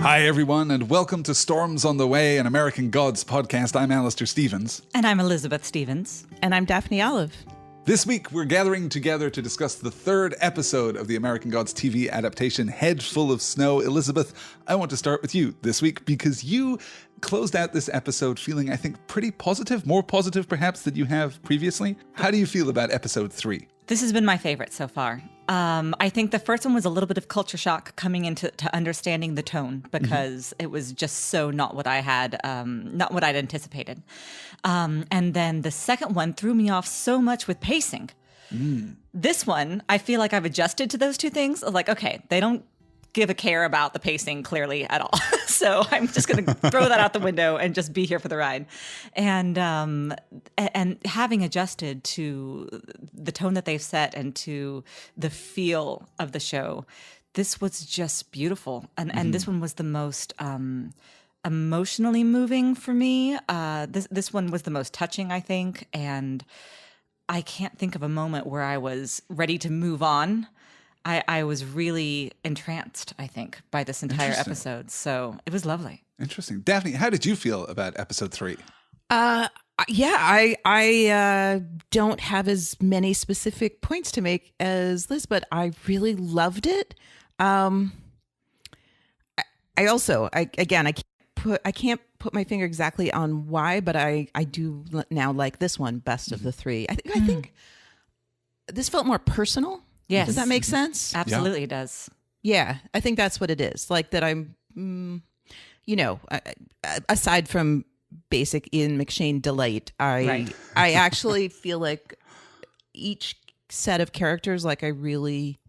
Hi, everyone, and welcome to Storms on the Way, an American Gods podcast. I'm Alastair Stevens. And I'm Elizabeth Stevens. And I'm Daphne Olive. This week, we're gathering together to discuss the third episode of the American Gods TV adaptation, Head Full of Snow. Elizabeth, I want to start with you this week because you closed out this episode feeling, I think, pretty positive, more positive perhaps than you have previously. How do you feel about episode 3? This has been my favorite so far. I think the first one was a little bit of culture shock coming into understanding the tone because it was just so not what I had, not what I'd anticipated. And then the second one threw me off so much with pacing. This one, I feel like I've adjusted to those two things. Like, okay, they don't give a care about the pacing clearly at all. So I'm just going to throw that out the window and just be here for the ride. And having adjusted to the tone that they've set and to the feel of the show, this was just beautiful. And this one was the most emotionally moving for me. This one was the most touching, I think. And I can't think of a moment where I was ready to move on. I was really entranced, I think, by this entire episode. So it was lovely. Interesting. Daphne, how did you feel about episode 3? I don't have as many specific points to make as Liz, but I really loved it. I can't put my finger exactly on why, but I do now like this one best of the three. I think this felt more personal. Yes. Does that make sense? Absolutely, it does. Yeah, I think that's what it is. Like that I'm, aside from basic Ian McShane delight, I actually feel like each set of characters, like I really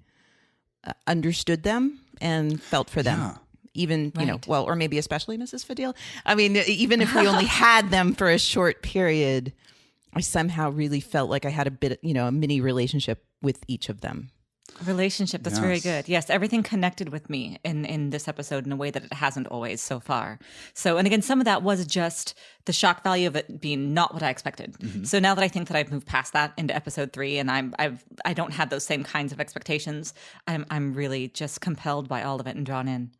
understood them and felt for them. Yeah. Even, or maybe especially Mrs. Fadil. I mean, even if we only had them for a short period, I somehow really felt like I had a bit, a mini relationship with each of them. Relationship, that's very good. Yes, everything connected with me in this episode in a way that it hasn't always so far. So, and again, some of that was just the shock value of it being not what I expected. So now that I think that I've moved past that into episode 3 and I don't have those same kinds of expectations, I'm really just compelled by all of it and drawn in.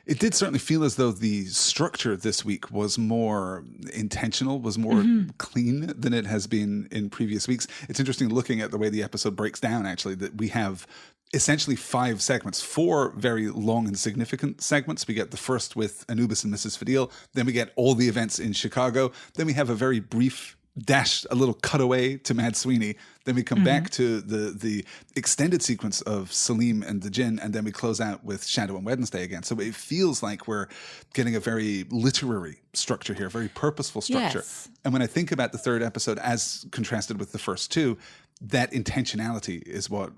It did certainly feel as though the structure this week was more intentional, was more clean than it has been in previous weeks. It's interesting looking at the way the episode breaks down, actually, that we have essentially 5 segments, 4 very long and significant segments. We get the first with Anubis and Mrs. Fadil. Then we get all the events in Chicago. Then we have a very brief dash, a little cutaway to Mad Sweeney. Then we come back to the extended sequence of Salim and the Jinn, and then we close out with Shadow and Wednesday again. So it feels like we're getting a very literary structure here, very purposeful structure. Yes. And when I think about the third episode as contrasted with the first 2, that intentionality is what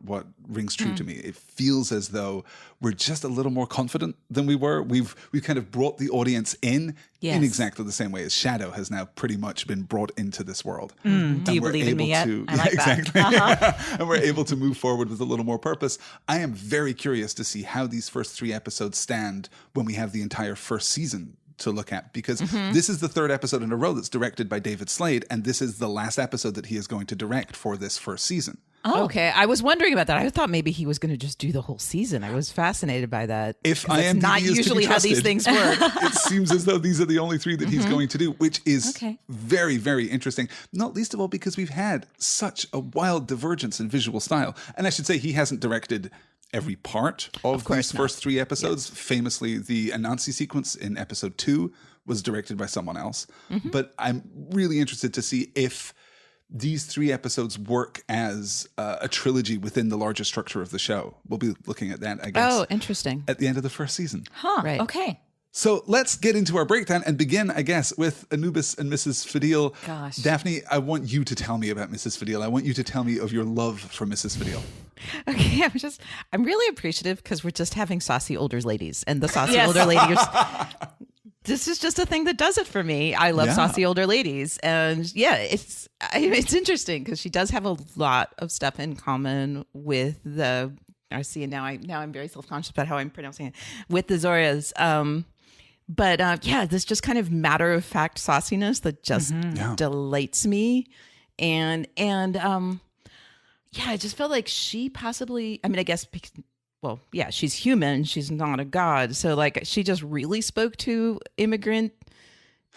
rings true to me. It feels as though we're just a little more confident than we were. We've kind of brought the audience in exactly the same way as Shadow has now pretty much been brought into this world. Do you believe in me yet? I like exactly. that. And we're able to move forward with a little more purpose. I am very curious to see how these first 3 episodes stand when we have the entire first season to look at, because this is the third episode in a row that's directed by David Slade, and this is the last episode that he is going to direct for this first season. Oh. Okay, I was wondering about that. I thought maybe he was going to just do the whole season. I was fascinated by that. If I am not usually how these things work. It seems as though these are the only 3 that he's going to do, which is very, very interesting. Not least of all because we've had such a wild divergence in visual style. And I should say he hasn't directed every part of these first 3 episodes. Yes. Famously, the Anansi sequence in episode 2 was directed by someone else. But I'm really interested to see if these 3 episodes work as a trilogy within the larger structure of the show. We'll be looking at that, I guess. Oh, interesting. At the end of the first season. Right. Okay. So let's get into our breakdown and begin, I guess, with Anubis and Mrs. Fadil. Gosh. Daphne, I want you to tell me about Mrs. Fadil. I want you to tell me of your love for Mrs. Fadil. Okay, I'm really appreciative because we're just having saucy older ladies, and the saucy older ladies. This is just a thing that does it for me. I love saucy older ladies, and it's interesting because she does have a lot of stuff in common with the. I see, and now I'm very self-conscious about how I'm pronouncing it with the Zorias. But this just kind of matter-of-fact sauciness that just delights me. And I just felt like she possibly, I mean, I guess well, yeah, she's human. She's not a god. So like she just really spoke to immigrant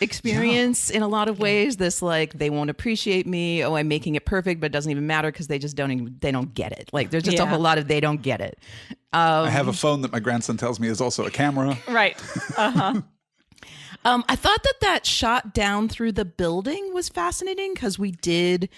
experience in a lot of ways. This like, they won't appreciate me. Oh, I'm making it perfect, but it doesn't even matter because they just don't get it. Like there's just a whole lot of they don't get it. I have a phone that my grandson tells me is also a camera. Right. I thought that shot down through the building was fascinating because I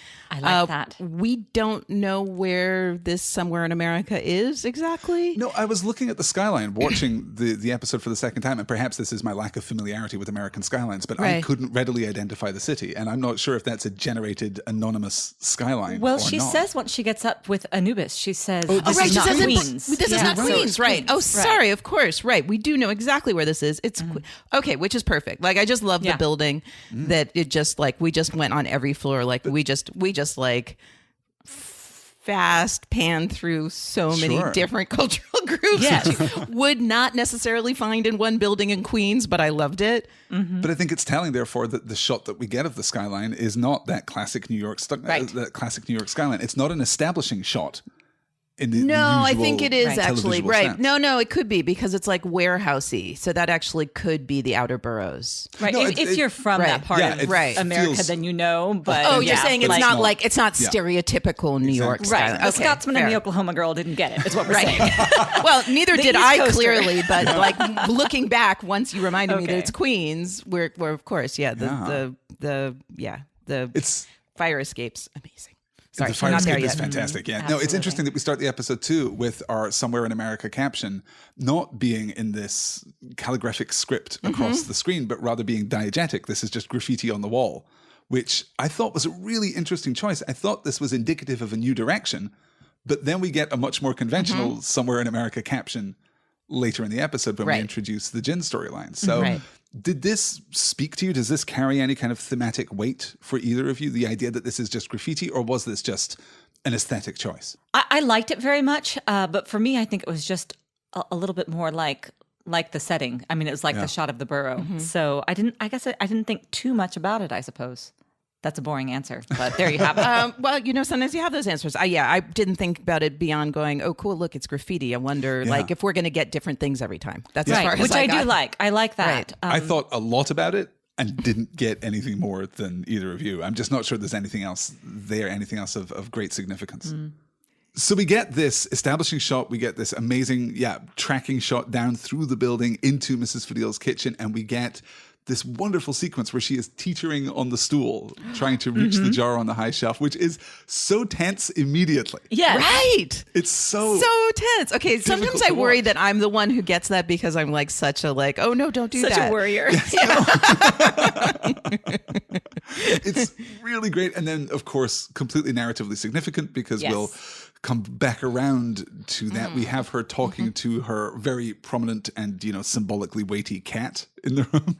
like that. We don't know where this Somewhere in America is exactly. No, I was looking at the skyline, watching the episode for the second time, and perhaps this is my lack of familiarity with American skylines, but I couldn't readily identify the city, and I'm not sure if that's a generated anonymous skyline. Well, or she not. says once she gets up with Anubis, she says, this right, is she not says Queens. This is not Queens, right? Oh, sorry, of course, right. We do know exactly where this is. It's okay, which is perfect. Like I just love the building that it just like we just went on every floor. Like we just like fast pan through so many different cultural groups that you would not necessarily find in one building in Queens, but I loved it. But I think it's telling, therefore, that the shot that we get of the skyline is not that classic New York that classic New York skyline. It's not an establishing shot. I think it is actually right. Sense. No, it could be because it's like warehousey, so that actually could be the outer boroughs. Right. No, if you're from that part of America, then you know. But you're saying it's not like it's not stereotypical New York style. Right. The Scotsman and the Oklahoma girl didn't get it. Is what we're saying. Well, neither did I clearly, but like looking back, once you reminded me that it's Queens, where of course, the fire escapes, amazing. Sorry, the fire escape is fantastic. Yeah. No, it's interesting that we start the episode too with our Somewhere in America caption not being in this calligraphic script across the screen, but rather being diegetic. This is just graffiti on the wall, which I thought was a really interesting choice. I thought this was indicative of a new direction, but then we get a much more conventional Somewhere in America caption later in the episode when we introduce the Jin storyline. So did this speak to you? Does this carry any kind of thematic weight for either of you? The idea that this is just graffiti, or was this just an aesthetic choice? I liked it very much, but for me, I think it was just a little bit more like the setting. I mean, it was like the shot of the burrow. So I didn't think too much about it, I suppose. That's a boring answer, but there you have it. Well, sometimes you have those answers. I didn't think about it beyond going, oh, cool, look, it's graffiti. I wonder, like, if we're going to get different things every time. That's as far as which I do like. I like that. I thought a lot about it and didn't get anything more than either of you. I'm just not sure there's anything else there, anything else of great significance. So we get this establishing shot, we get this amazing, tracking shot down through the building into Mrs. Fadil's kitchen, and we get this wonderful sequence where she is teetering on the stool, trying to reach the jar on the high shelf, which is so tense immediately. Yeah. Right. It's so tense. Okay, sometimes I worry that I'm the one who gets that because I'm like such a oh no, don't do that. Such a worrier. It's really great. And then, of course, completely narratively significant because we'll come back around to that. We have her talking to her very prominent and, symbolically weighty cat in the room.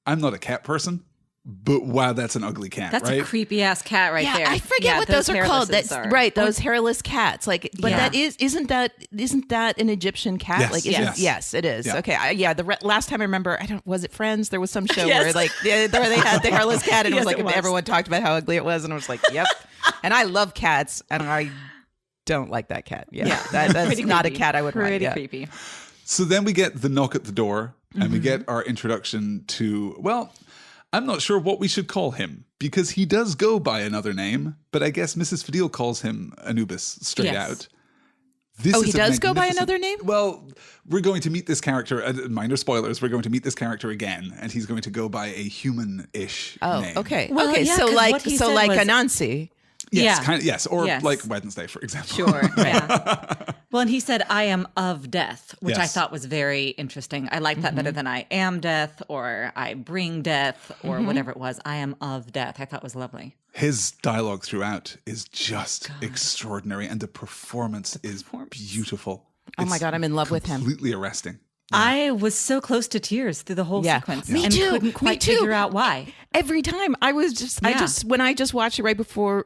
I'm not a cat person, but wow, that's an ugly cat, that's right? a creepy ass cat right there. I forget what those are called. That's right, those hairless cats. That isn't that an Egyptian cat? Yes. Yes, it is. Yeah. Okay, the last time I remember, was it Friends? There was some show where where they had the hairless cat, and it was everyone talked about how ugly it was, and I was like, yep. And I love cats, and I don't like that cat. Yeah, that's not a cat I would want. Pretty creepy. So then we get the knock at the door, and we get our introduction to, well, I'm not sure what we should call him, because he does go by another name, but I guess Mrs. Fadil calls him Anubis straight out. He does go by another name? Well, we're going to meet this character, minor spoilers, we're going to meet this character again, and he's going to go by a human-ish name. Oh, okay. Well, okay, so like Anansi. Yes, or like Wednesday, for example. Sure, yeah. Well, and he said, I am of death, which I thought was very interesting. I like that better than I am death, or I bring death, or whatever it was. I am of death. I thought was lovely. His dialogue throughout is just extraordinary, and the performance is beautiful. Oh my God, I'm in love with him. Completely arresting. I was so close to tears through the whole sequence. Me and too. couldn't quite figure out why. Every time I was when I just watched it right before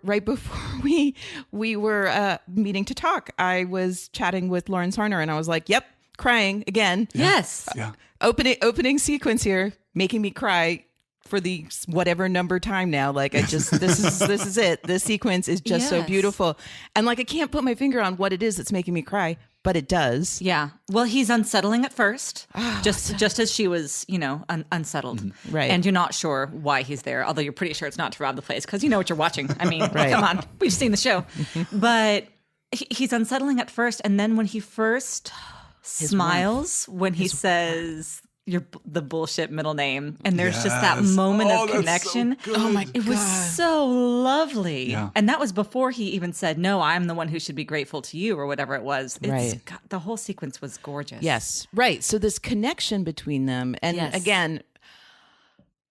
we were meeting to talk, I was chatting with Lawrence Horner, and I was like, yep, crying again. Yes. Yeah. Opening sequence here, making me cry for the whatever number time now. Like I just, this is it. This sequence is just so beautiful. And like, I can't put my finger on what it is that's making me cry, but it does. Yeah. Well, he's unsettling at first, just as she was, unsettled. Mm-hmm. Right. And you're not sure why he's there, although you're pretty sure it's not to rob the place because you know what you're watching. I mean, come on, we've seen the show. But he's unsettling at first. And then when he first smiles, when he says... the bullshit middle name, and there's just that moment of connection. So oh my God. It was so lovely. Yeah. And that was before he even said, no, I'm the one who should be grateful to you, or whatever it was. God, the whole sequence was gorgeous. Yes. Right. So this connection between them. And again,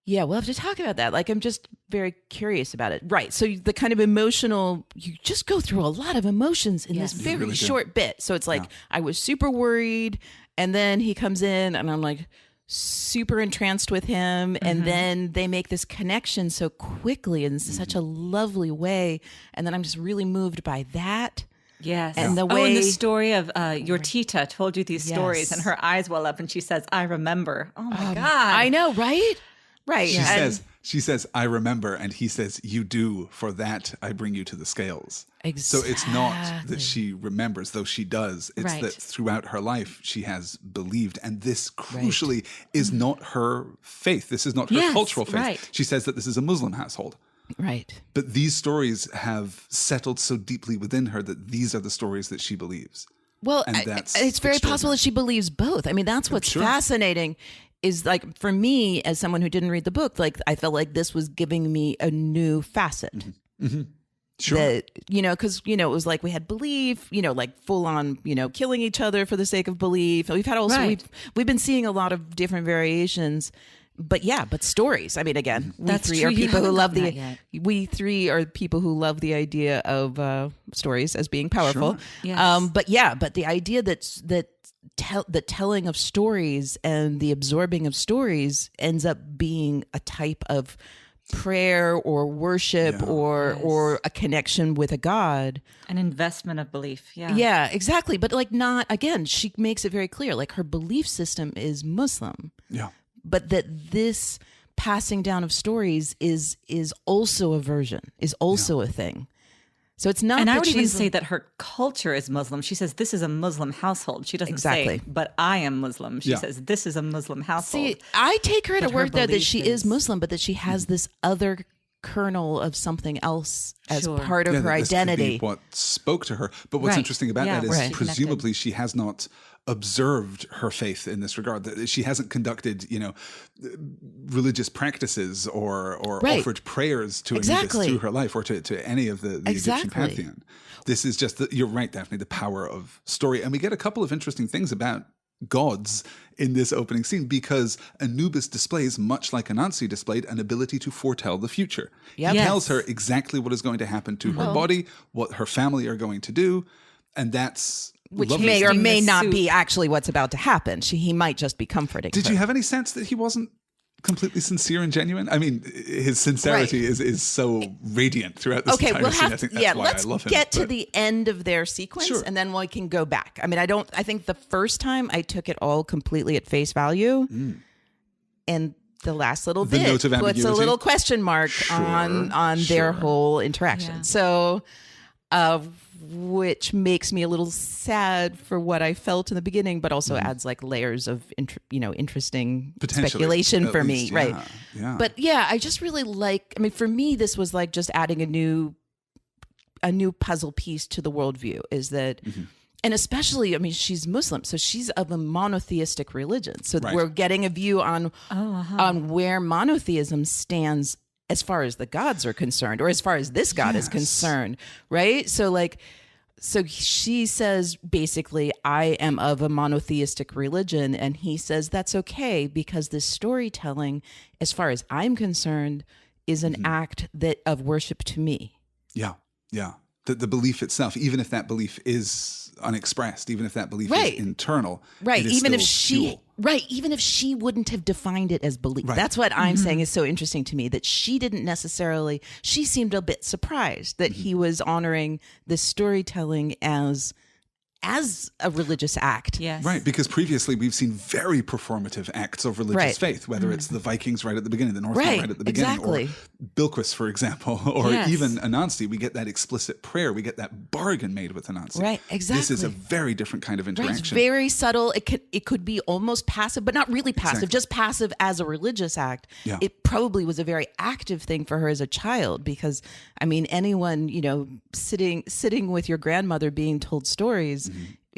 we'll have to talk about that. Like, I'm just very curious about it. Right. So the kind of emotional, you just go through a lot of emotions in this very really short bit. So it's like, I was super worried, and then he comes in and I'm like super entranced with him. And then they make this connection so quickly in such a lovely way. And then I'm just really moved by that. Yes. And the way... and the story of your tita told you these stories, and her eyes well up and she says, I remember. Oh my God. I know, right? Right. She says, I remember. And he says, you do. For that, I bring you to the scales. Exactly. So it's not that she remembers, though she does. It's that throughout her life, she has believed. And this, crucially, is not her faith. This is not her cultural faith. Right. She says that this is a Muslim household. Right. But these stories have settled so deeply within her that these are the stories that she believes. Well, it's very possible that she believes both. I mean, that's what's fascinating. Is like, for me, as someone who didn't read the book, like I felt like this was giving me a new facet. Sure. That, because, it was like we had belief, like full on, killing each other for the sake of belief. We've had also, we've been seeing a lot of different variations, but stories. I mean, again, we three are people who love the idea of stories as being powerful. Sure. Yes. But the idea that the telling of stories and the absorbing of stories ends up being a type of prayer or worship or a connection with a God, an investment of belief. Yeah, exactly. But like, not, again, she makes it very clear, like her belief system is Muslim, but that this passing down of stories is also a version, is also a thing. So it's not. And that I would even say that her culture is Muslim. She says, this is a Muslim household. She doesn't say, but I am Muslim. She says, this is a Muslim household. See, I take her at her word, though, that she is Muslim, but that she has this other kernel of something else as part of her identity. Could be what spoke to her. But what's interesting about that is presumably she has not observed her faith in this regard. That she hasn't conducted, religious practices or offered prayers to Anubis through her life, or to any of the Egyptian pantheon. This is just, you're right, Daphne, the power of story. And we get a couple of interesting things about gods in this opening scene, because Anubis displays, much like Anansi displayed, an ability to foretell the future. He tells her exactly what is going to happen to her body, what her family are going to do, and that's which may or may not be actually what's about to happen. He might just be comforting. Did you have any sense that he wasn't completely sincere and genuine? I mean, his sincerity is so radiant throughout this entire scene. I think that's why I love him. Let's get to the end of their sequence, and then we can go back. I mean, I think the first time I took it all completely at face value, and the last little bit puts a little question mark on their whole interaction. So, which makes me a little sad for what I felt in the beginning, but also adds like layers of interesting speculation for me, right? Yeah. But I just really like. I mean, for me, this was like just adding a new puzzle piece to the worldview. Is that, and especially, I mean, she's Muslim, so she's of a monotheistic religion. So we're getting a view on where monotheism stands as far as the gods are concerned, or as far as this God is concerned, right? So she says, basically, I am of a monotheistic religion, and he says, that's okay, because this storytelling, as far as I'm concerned, is an act of worship to me. Yeah. The belief itself, even if that belief is unexpressed, even if that belief is internal, it is even if fuel. Even if she wouldn't have defined it as belief. That's what I'm saying is so interesting to me, that she didn't necessarily, she seemed a bit surprised that he was honoring this storytelling as as a religious act. Yes. Right, because previously we've seen very performative acts of religious faith, whether it's the Vikings right at the beginning, the Northmen right at the beginning, or Bilquis, for example, or even Anansi. We get that explicit prayer. We get that bargain made with Anansi. Right, exactly. This is a very different kind of interaction. Right, it's very subtle. It could be almost passive, but not really passive, just passive as a religious act. Yeah. It probably was a very active thing for her as a child because, I mean, anyone, sitting with your grandmother being told stories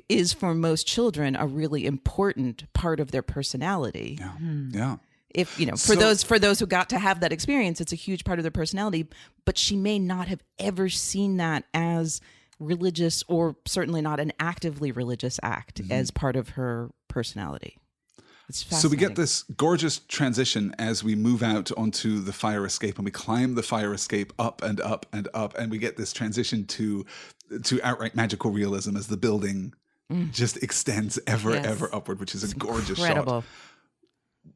is for most children a really important part of their personality. Yeah. Yeah. If for those who got to have that experience, it's a huge part of their personality, but she may not have ever seen that as religious, or certainly not an actively religious act as part of her personality. So we get this gorgeous transition as we move out onto the fire escape, and we climb the fire escape up and up and up, and we get this transition to outright magical realism as the building just extends ever upward, which is a gorgeous shot.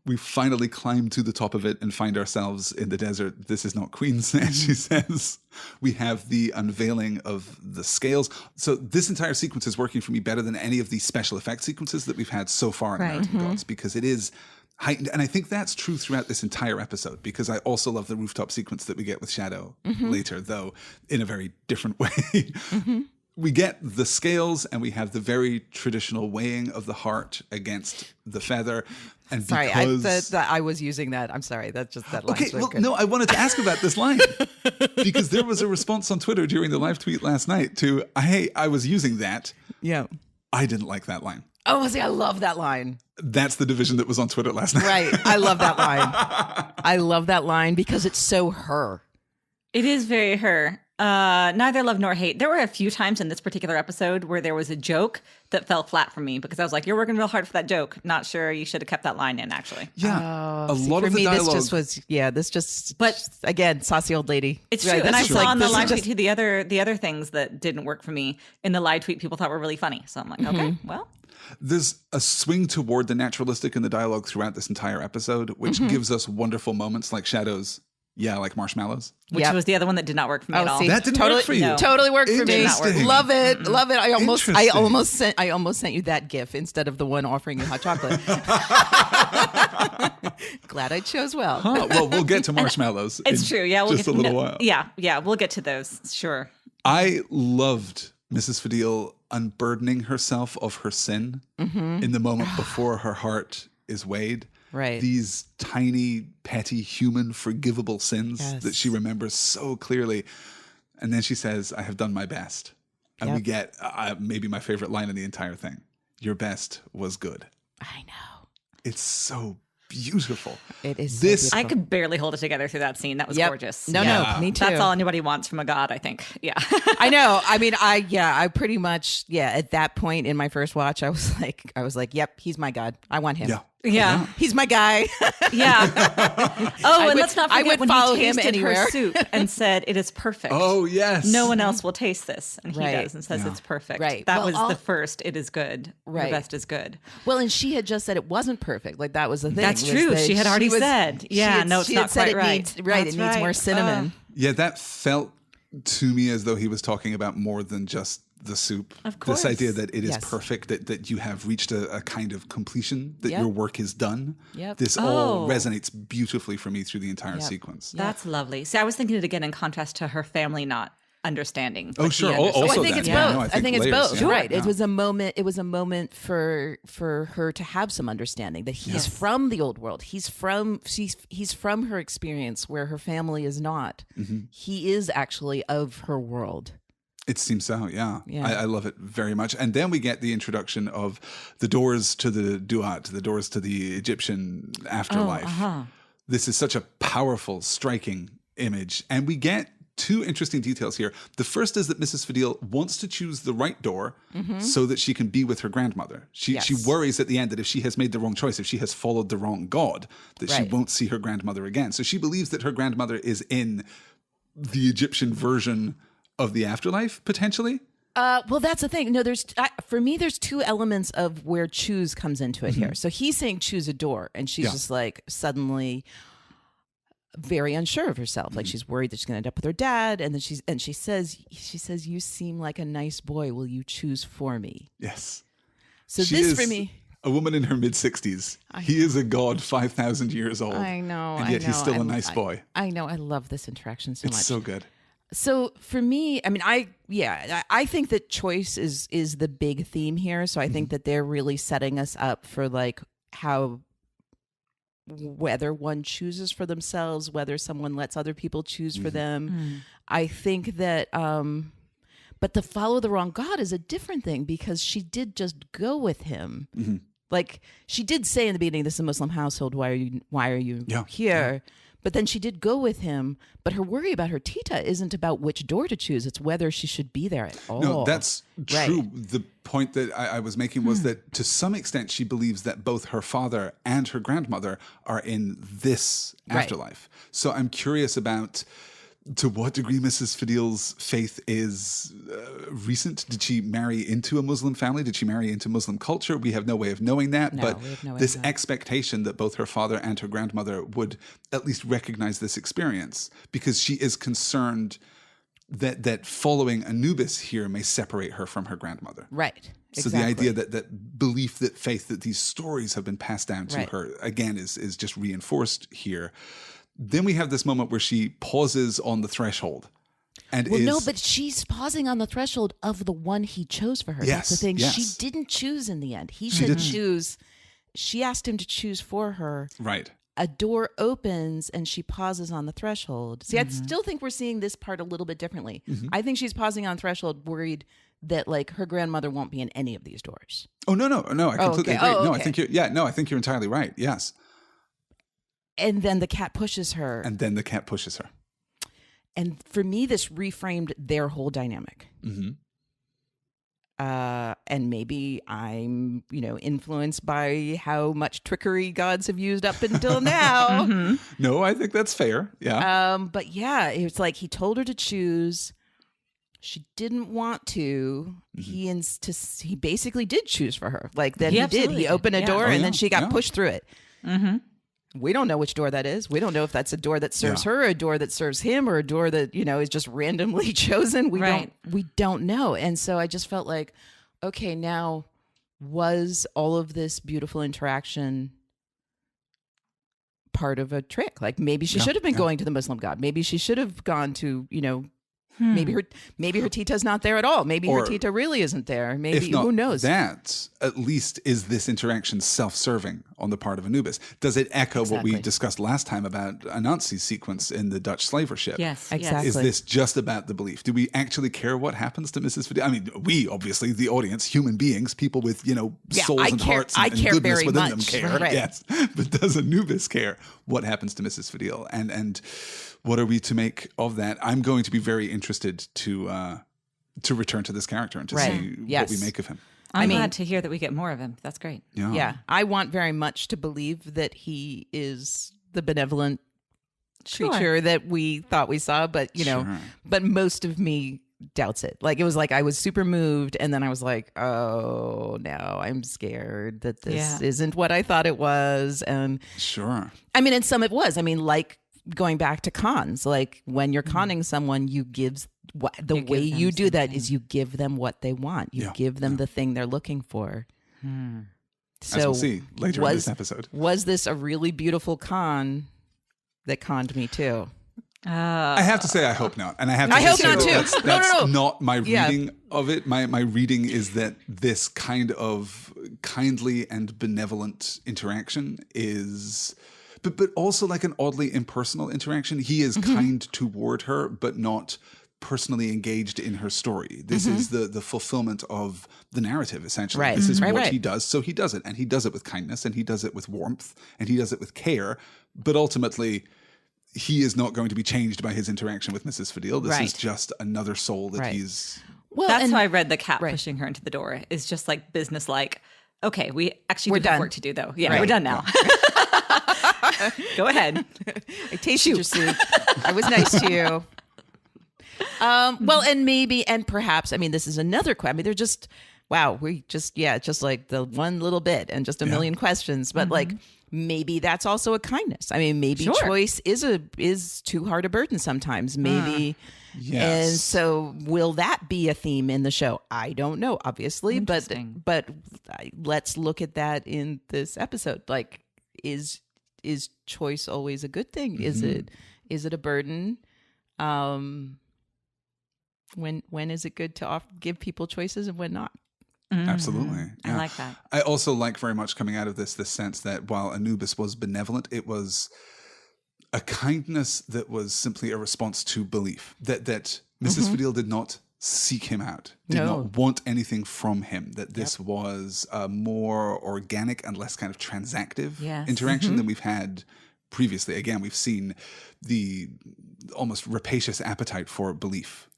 We finally climb to the top of it and find ourselves in the desert. This is not Queens, as she says. We have the unveiling of the scales. So this entire sequence is working for me better than any of the special effects sequences that we've had so far in American Gods, because it is heightened. And I think that's true throughout this entire episode, because I also love the rooftop sequence that we get with Shadow later, though in a very different way. We get the scales, and we have the very traditional weighing of the heart against the feather. And sorry, I was using that. I'm sorry. That's just that line. Okay, well, no, I wanted to ask about this line because there was a response on Twitter during the live tweet last night to, hey, I was using that. Yeah. I didn't like that line. Oh, see, I love that line. That's the division that was on Twitter last night. Right. I love that line. I love that line because it's so her. It is very her. Neither love nor hate. There were a few times in this particular episode where there was a joke that fell flat for me because I was like, "You're working real hard for that joke. Not sure you should have kept that line in." Actually, yeah, a lot of the dialogue. This just but again, saucy old lady. It's true. And I saw on the live tweet too the other things that didn't work for me in the live tweet. People thought were really funny. So I'm like, okay, well. There's a swing toward the naturalistic in the dialogue throughout this entire episode, which gives us wonderful moments like Shadows. Yeah, like marshmallows. Which was the other one that did not work for me at all. See, that didn't work for you. No. Totally worked for me. Love it. Mm-mm. Love it. I almost sent you that GIF instead of the one offering you hot chocolate. Glad I chose well. Well, we'll get to marshmallows. It's true. Yeah, we'll get a little while. Yeah, we'll get to those. Sure. I loved Mrs. Fadil unburdening herself of her sin in the moment before her heart is weighed. Right. These tiny, petty, human, forgivable sins that she remembers so clearly. And then she says, I have done my best. And we get maybe my favorite line in the entire thing. Your best was good. I know. It's so beautiful. It is so beautiful. I could barely hold it together through that scene. That was gorgeous. No, me too. That's all anybody wants from a god, I think. Yeah. I know. I mean, I pretty much, at that point in my first watch, I was like, yep, he's my god. I want him. Yeah. He's my guy. Yeah. Oh, and let's not forget I would when follow he him tasted anywhere. her soup and said, it is perfect. Oh, yes. No one else will taste this. And he Right. does and says it's perfect. Right. That Well, was the first, it is good. Right. The best is good. Well, and she had just said it wasn't perfect. Like, that was the thing. That's true. She had already said. Yeah, no, it's not quite right. It needs more cinnamon. Yeah, that felt to me as though he was talking about more than just the soup. Of course. This idea that it is perfect, that you have reached a kind of completion, that your work is done. Yep. This all resonates beautifully for me through the entire sequence. That's lovely. See, I was thinking it again in contrast to her family not understanding. Oh, sure. Also I think it's both. No, I think it's both. Yeah. Right. Yeah. It was a moment for her to have some understanding that he's from the old world. He's from her experience where her family is not. He is actually of her world. It seems so, yeah. I love it very much. And then we get the introduction of the doors to the Duat, the doors to the Egyptian afterlife. This is such a powerful, striking image. And we get two interesting details here. The first is that Mrs. Fadil wants to choose the right door so that she can be with her grandmother. She worries at the end that if she has made the wrong choice, if she has followed the wrong god, that she won't see her grandmother again. So she believes that her grandmother is in the Egyptian version of the afterlife, potentially? Well, that's the thing. No, for me, there's two elements of where choose comes into it here. So he's saying choose a door, and she's just like suddenly very unsure of herself. Like she's worried that she's going to end up with her dad. And then she says, you seem like a nice boy. Will you choose for me? Yes. So she this is for me. A woman in her mid-60s. He is a god 5,000 years old. I know. And yet he's still a nice boy. I know. I love this interaction so much. It's so good. So for me, I mean, I think that choice is the big theme here. So I think that they're really setting us up for like how, whether one chooses for themselves, whether someone lets other people choose for them. I think that, but to follow the wrong God is a different thing, because she did just go with him. Like she did say in the beginning, this is a Muslim household. Why are you here? Yeah. But then she did go with him. But her worry about her tita isn't about which door to choose. It's whether she should be there at all. No, that's true. Right. The point that I was making was that to some extent she believes that both her father and her grandmother are in this afterlife. So I'm curious about to what degree Mrs. Fadil's faith is recent. Did she marry into a Muslim family? Did she marry into Muslim culture? We have no way of knowing that. No, but we have no way this of knowing. expectation that both her father and her grandmother would at least recognize this experience, because she is concerned that following Anubis here may separate her from her grandmother. Right. So the idea that belief, that faith, that these stories have been passed down to her, again, is just reinforced here. Then we have this moment where she pauses on the threshold. And no, but she's pausing on the threshold of the one he chose for her. Yes, That's the thing. yes. She didn't choose in the end. He said choose. She asked him to choose for her. Right. A door opens and she pauses on the threshold. See, I still think we're seeing this part a little bit differently. I think she's pausing on threshold, worried that like her grandmother won't be in any of these doors. Oh, no. I completely agree. Oh, No, okay. I think you're entirely right. Yes. And then the cat pushes her. And for me, this reframed their whole dynamic. And maybe I'm, influenced by how much trickery gods have used up until now. No, I think that's fair. Yeah. But yeah, it was like he told her to choose. She didn't want to. He basically did choose for her. Like then he did. He opened a door and then she got pushed through it. We don't know which door that is. We don't know if that's a door that serves her, a door that serves him, or a door that, is just randomly chosen. We don't know. And so I just felt like, okay, now was all of this beautiful interaction part of a trick? Like maybe she should have been going to the Muslim god. Maybe she should have gone to, maybe her tita's not there at all. Maybe her tita really isn't there. Maybe, if not who knows? That, at least, is this interaction self-serving on the part of Anubis? Does it echo what we discussed last time about Anansi's sequence in the Dutch slaver ship? Yes, exactly. Is this just about the belief? Do we actually care what happens to Mrs. Fadil? I mean, we, obviously, the audience, human beings, people with, souls and hearts and care goodness very within much. them care. Right. Yes. But does Anubis care what happens to Mrs. Fadil? And what are we to make of that? I'm going to be very interested to return to this character and to see what we make of him. I'm glad to hear that we get more of him. That's great. Yeah. I want very much to believe that he is the benevolent creature that we thought we saw, but but most of me doubts it. Like it was like I was super moved, and then I was like, oh no, I'm scared that this isn't what I thought it was. And I mean, in some it was. I mean, like going back to cons, like when you're conning someone, you give the way you do that is you give them what they want. You give them the thing they're looking for. So as we'll see later in this episode. Was this a really beautiful con that conned me too? I have to say, I hope not. And I have to hope say not too. That's not my reading of it. My reading is that this kind of kindly and benevolent interaction is... But also like an oddly impersonal interaction. He is kind toward her, but not personally engaged in her story. This is the fulfillment of the narrative, essentially. Right. This is what he does, so he does it. And he does it with kindness, and he does it with warmth, and he does it with care. But ultimately, he is not going to be changed by his interaction with Mrs. Fadil. This is just another soul that he's... Well, that's how I read the cat pushing her into the door. It's just like business-like. Okay, we actually have work to do, though. Yeah, we're done now. Go ahead. I tasted your soup. I was nice to you. Well, and perhaps, I mean, this is another question. I mean, they're just, wow, we just like the one little bit and just a million questions, but like maybe that's also a kindness. I mean, maybe choice is too hard a burden sometimes. Maybe. Yes. And so will that be a theme in the show? I don't know, obviously, but let's look at that in this episode. Like, is choice always a good thing? Is it a burden? When is it good to give people choices and when not? Absolutely. Yeah. I like that. I also like very much coming out of this sense that while Anubis was benevolent, it was a kindness that was simply a response to belief. That Mrs. Fadil did not seek him out, did not want anything from him, that this was a more organic and less kind of transactive interaction than we've had previously. Again, we've seen the almost rapacious appetite for belief,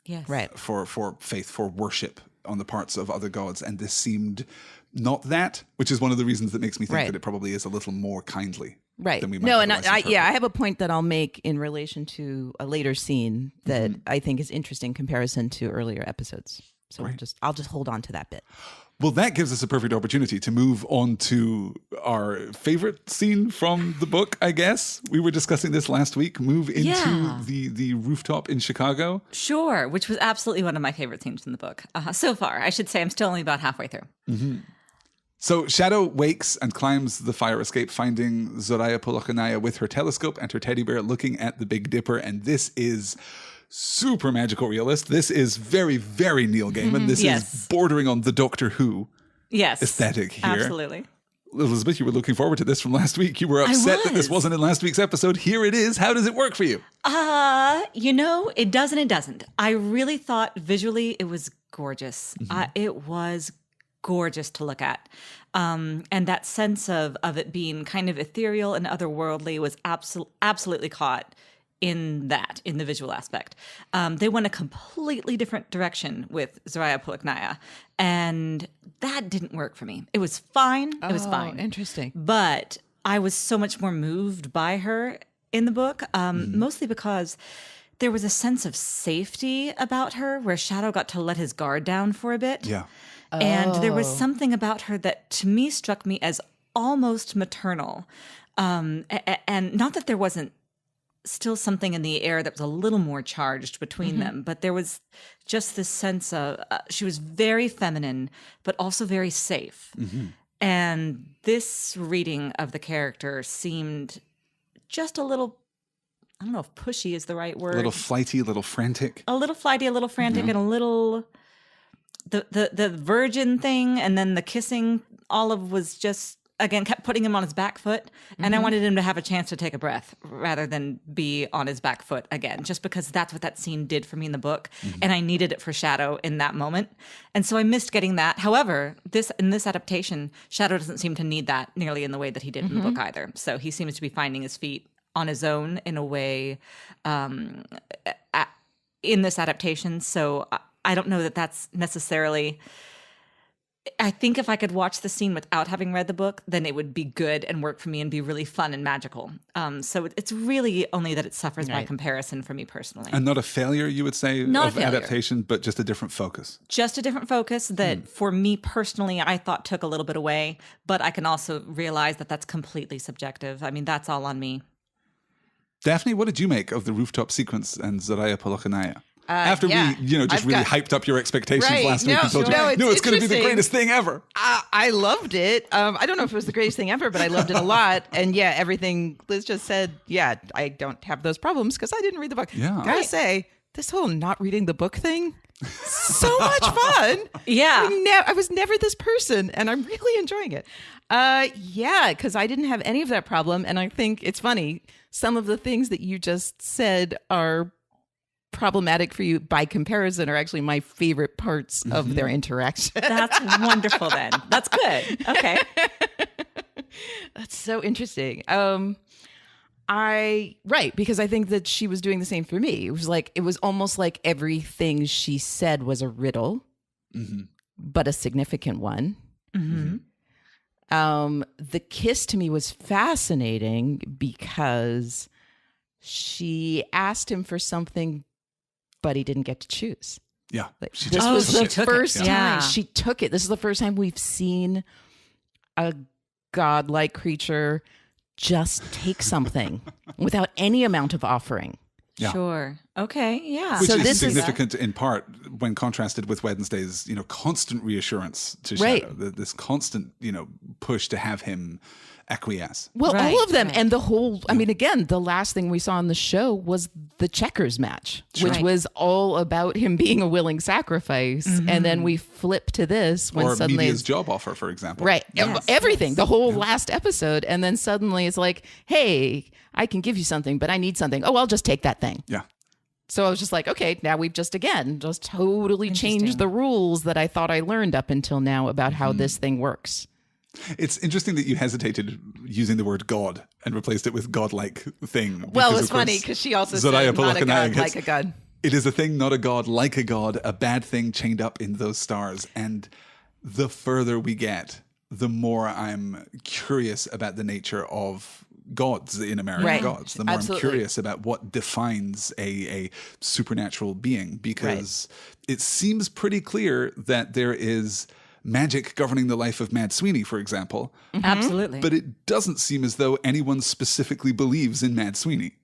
for faith, for worship on the parts of other gods, and this seemed not that, which is one of the reasons that makes me think that it probably is a little more kindly. Right. Than we might I have a point that I'll make in relation to a later scene that I think is interesting comparison to earlier episodes. So I'll just hold on to that bit. Well, that gives us a perfect opportunity to move on to our favorite scene from the book, I guess. We were discussing this last week. Move into the rooftop in Chicago. Sure, which was absolutely one of my favorite scenes in the book. So far, I should say I'm still only about halfway through. So Shadow wakes and climbs the fire escape, finding Zoraya Polokanaya with her telescope and her teddy bear looking at the Big Dipper. And this is super magical realist. This is very, very Neil Gaiman. This is bordering on the Doctor Who aesthetic here. Absolutely. Elizabeth, you were looking forward to this from last week. You were upset that this wasn't in last week's episode. Here it is. How does it work for you? It does and it doesn't. I really thought visually it was gorgeous. It was gorgeous to look at. And that sense of it being kind of ethereal and otherworldly was absolutely caught in the visual aspect. They went a completely different direction with Zoraya Polokanaya, and that didn't work for me. It was fine. It was fine. Interesting. But I was so much more moved by her in the book, mostly because there was a sense of safety about her where Shadow got to let his guard down for a bit. Yeah. And there was something about her that to me struck me as almost maternal. And not that there wasn't still something in the air that was a little more charged between them, but there was just this sense of she was very feminine, but also very safe. And this reading of the character seemed just a little, I don't know if pushy is the right word. A little flighty, a little frantic. A little flighty, a little frantic, and a little... The virgin thing and then the kissing, Olive was just, again, kept putting him on his back foot. And I wanted him to have a chance to take a breath rather than be on his back foot again, just because that's what that scene did for me in the book. And I needed it for Shadow in that moment. And so I missed getting that. However, in this adaptation, Shadow doesn't seem to need that nearly in the way that he did in the book either. So he seems to be finding his feet on his own in a way in this adaptation. So I don't know that that's necessarily... I think if I could watch the scene without having read the book, then it would be good and work for me and be really fun and magical. So it's really only that it suffers by comparison for me personally. And not a failure, you would say, of adaptation, but just a different focus. Just a different focus that for me personally, I thought took a little bit away, but I can also realize that that's completely subjective. I mean, that's all on me. Daphne, what did you make of the rooftop sequence and Zoraya Polokanaya? After we, hyped up your expectations last week and told you, it's going to be the greatest thing ever. I loved it. I don't know if it was the greatest thing ever, but I loved it a lot. And everything Liz just said, I don't have those problems because I didn't read the book. Yeah. Gotta say, this whole not reading the book thing, so much fun. Yeah. I was never this person, and I'm really enjoying it. Because I didn't have any of that problem. And I think it's funny. Some of the things that you just said are problematic for you by comparison are actually my favorite parts of their interaction. That's wonderful then. That's good. Okay. That's so interesting. Because I think that she was doing the same for me. It was almost like everything she said was a riddle, but a significant one. The kiss to me was fascinating because she asked him for something, but he didn't get to choose. Yeah. Like, She this just was the took it. first time Yeah. she took it. This is the first time we've seen a godlike creature just take something without any amount of offering. Yeah. Sure. Okay. Yeah. Which So is this is- significant in part when contrasted with Wednesday's, constant reassurance to Right. Shadow. This constant, push to have him acquiesce. Well, Right, all of them. right. And the whole, I mean, again, the last thing we saw on the show was the checkers match, which Right. was all about him being a willing sacrifice. And then we flip to this when Or suddenly media's job offer, for example. right. Yes, Everything, yes. the whole last episode. And then suddenly it's like, hey, I can give you something, but I need something. Oh, I'll just take that thing. Yeah. So I was just like, okay, now we've just totally changed the rules that I thought I learned up until now about how this thing works. It's interesting that you hesitated using the word God and replaced it with godlike thing. Well, because, it's of course, funny because she also Zoraya said, not a god, Polokanaya like a god. It is a thing, not a god, like a god, a bad thing chained up in those stars. And the further we get, the more I'm curious about the nature of gods in American Right. gods. The more Absolutely. I'm curious about what defines a supernatural being, because it seems pretty clear that there is magic governing the life of Mad Sweeney, for example. Absolutely. But it doesn't seem as though anyone specifically believes in Mad Sweeney.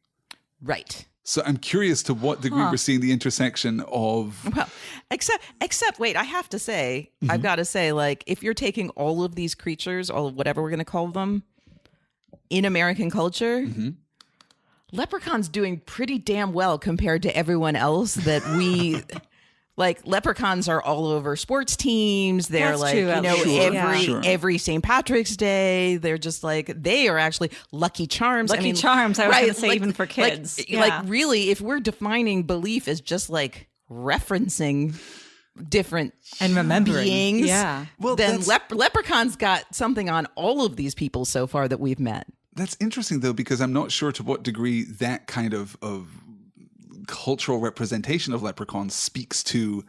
Right. So I'm curious to what degree we're seeing the intersection of... Well, except, wait, I have to say, I've got to say, like, if you're taking all of these creatures, all of whatever we're going to call them, in American culture, Leprechaun's doing pretty damn well compared to everyone else that we... Like, leprechauns are all over sports teams. They're That's like, true, every yeah. every St. Patrick's Day. They're just like, they are actually Lucky Charms. Lucky Charms, I was gonna say, even for kids. Like, Yeah. like, really, if we're defining belief as just like referencing different And remembering. beings, Yeah. Well, then that's- Leprechaun's got something on all of these people so far that we've met. That's interesting, though, because I'm not sure to what degree that kind of cultural representation of leprechauns speaks to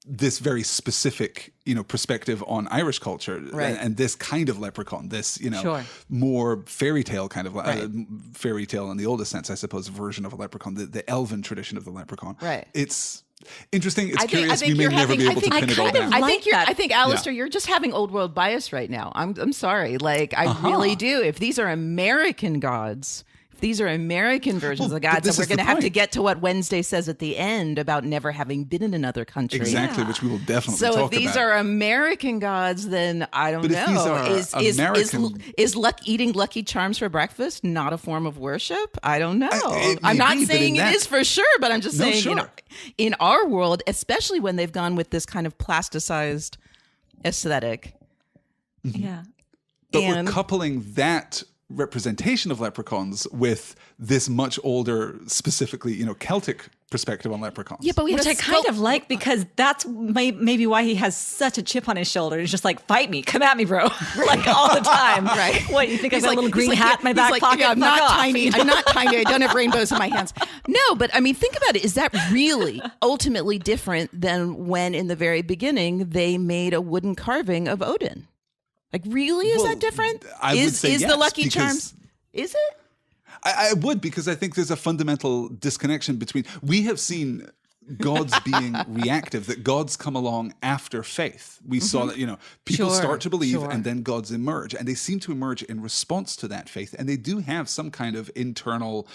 this very specific, perspective on Irish culture, Right. and this kind of leprechaun, this, Sure. more fairy tale kind of Right. fairy tale in the oldest sense, I suppose, version of a leprechaun, the elven tradition of the leprechaun. Right. It's interesting. It's I think- curious. I think We may you're never be having- able I to think- pin it all kind of down. like I think that. I think Alastair, you're just having old world bias right now. I'm sorry. Like, I really do. If these are American gods, if these are American versions Well, of but gods, this and we're is the going to have to point. get to what Wednesday says at the end about never having been in another country. Exactly, which we will definitely So talk if these about. are American gods, then I don't But if know. these are American- is eating Lucky Charms for breakfast not a form of worship? I don't know. it I'm may not be, but saying in it that- is for sure, but I'm just No, saying sure. in our world, especially when they've gone with this kind of plasticized aesthetic. Yeah. But and- we're coupling that representation of leprechauns with this much older, specifically, Celtic perspective on leprechauns. Yeah, but we Which have I kind of like, because that's maybe why he has such a chip on his shoulder. He's just like, fight me, come at me, bro, like all the time. Right. What, you think I He's got like- a little he's green like, hat in my he's back like, pocket? yeah, I'm Fuck not off. tiny. I'm not tiny. I don't have rainbows in my hands. No, but I mean, think about it. Is that really ultimately different than when in the very beginning they made a wooden carving of Odin? Like, really? Is Well, that different? I would say is yes, the Lucky because- Charms? Is it? I would, because I think there's a fundamental disconnection between... We have seen gods being reactive, that gods come along after faith. We saw that, people Sure, start to believe sure. and then gods emerge. And they seem to emerge in response to that faith. And they do have some kind of internal,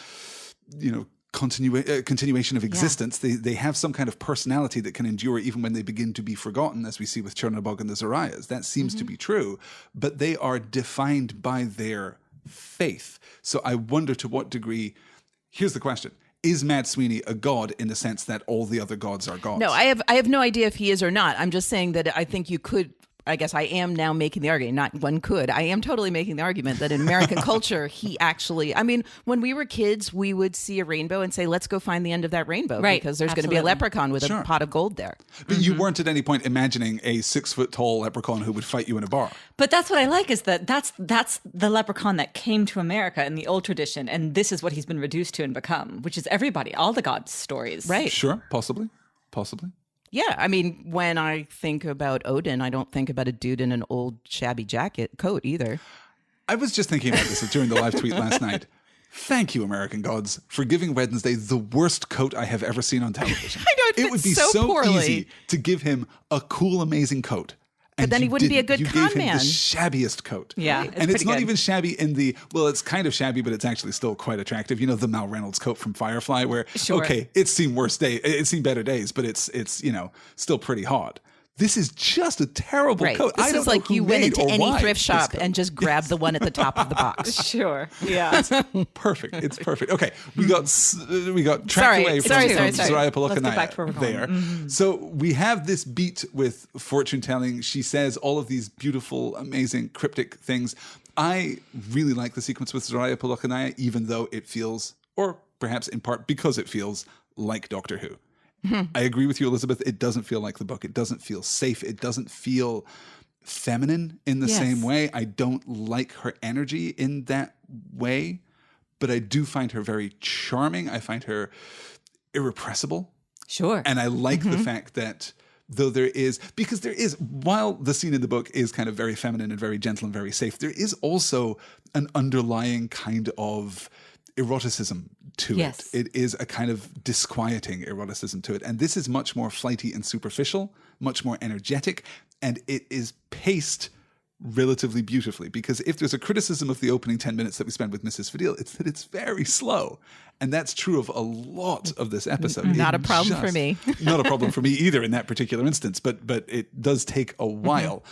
continuation of existence. They have some kind of personality that can endure even when they begin to be forgotten, as we see with Chernobog and the Zorayas. That seems to be true. But they are defined by their faith. So I wonder to what degree... Here's the question. Is Mad Sweeney a god in the sense that all the other gods are gods? No, I have no idea if he is or not. I'm just saying that I think you could. I guess I am now making the argument, not one could. I am totally making the argument that in American culture, he actually, I mean, when we were kids, we would see a rainbow and say, let's go find the end of that rainbow. Right, Because there's going to be a absolutely. leprechaun with Sure. a pot of gold there. But you weren't at any point imagining a 6-foot-tall leprechaun who would fight you in a bar. But that's what I like, is that that's the leprechaun that came to America in the old tradition, and this is what he's been reduced to and become, which is everybody, all the gods' stories. Right. Sure, possibly. Yeah. I mean, when I think about Odin, I don't think about a dude in an old shabby coat either. I was just thinking about this during the live tweet last night. Thank you, American Gods, for giving Wednesday the worst coat I have ever seen on television. I know, it would be so easy to give him a cool, amazing coat. But then he wouldn't be a good con man. You gave him the shabbiest coat. Yeah, and it's not even shabby in the, well, it's kind of shabby, but it's actually still quite attractive. You know, the Mal Reynolds coat from Firefly where, okay, it's seen it's seen better days, but it's you know, still pretty hot. This is just a terrible coat. This is like you went into any thrift shop and just grabbed the one at the top of the box. Sure. Yeah. It's perfect. It's perfect. Okay. We got tracked away from Soraya Polokanaya there. Mm-hmm. So we have this beat with fortune telling. She says all of these beautiful, amazing, cryptic things. I really like the sequence with Soraya Polokanaya, even though it feels, or perhaps in part because it feels like Doctor Who. I agree with you, Elizabeth. It doesn't feel like the book. It doesn't feel safe. It doesn't feel feminine in the same way. I don't like her energy in that way, but I do find her very charming. I find her irrepressible. Sure. And I like the fact that though there is, while the scene in the book is kind of very feminine and very gentle and very safe, there is also an underlying kind of eroticism to it. It is a kind of disquieting eroticism to it. And this is much more flighty and superficial, much more energetic, and it is paced relatively beautifully. Because if there's a criticism of the opening 10 minutes that we spend with Mrs. Fadil, it's that it's very slow. And that's true of a lot of this episode. Not a problem for me. Not a problem for me either in that particular instance, but it does take a while.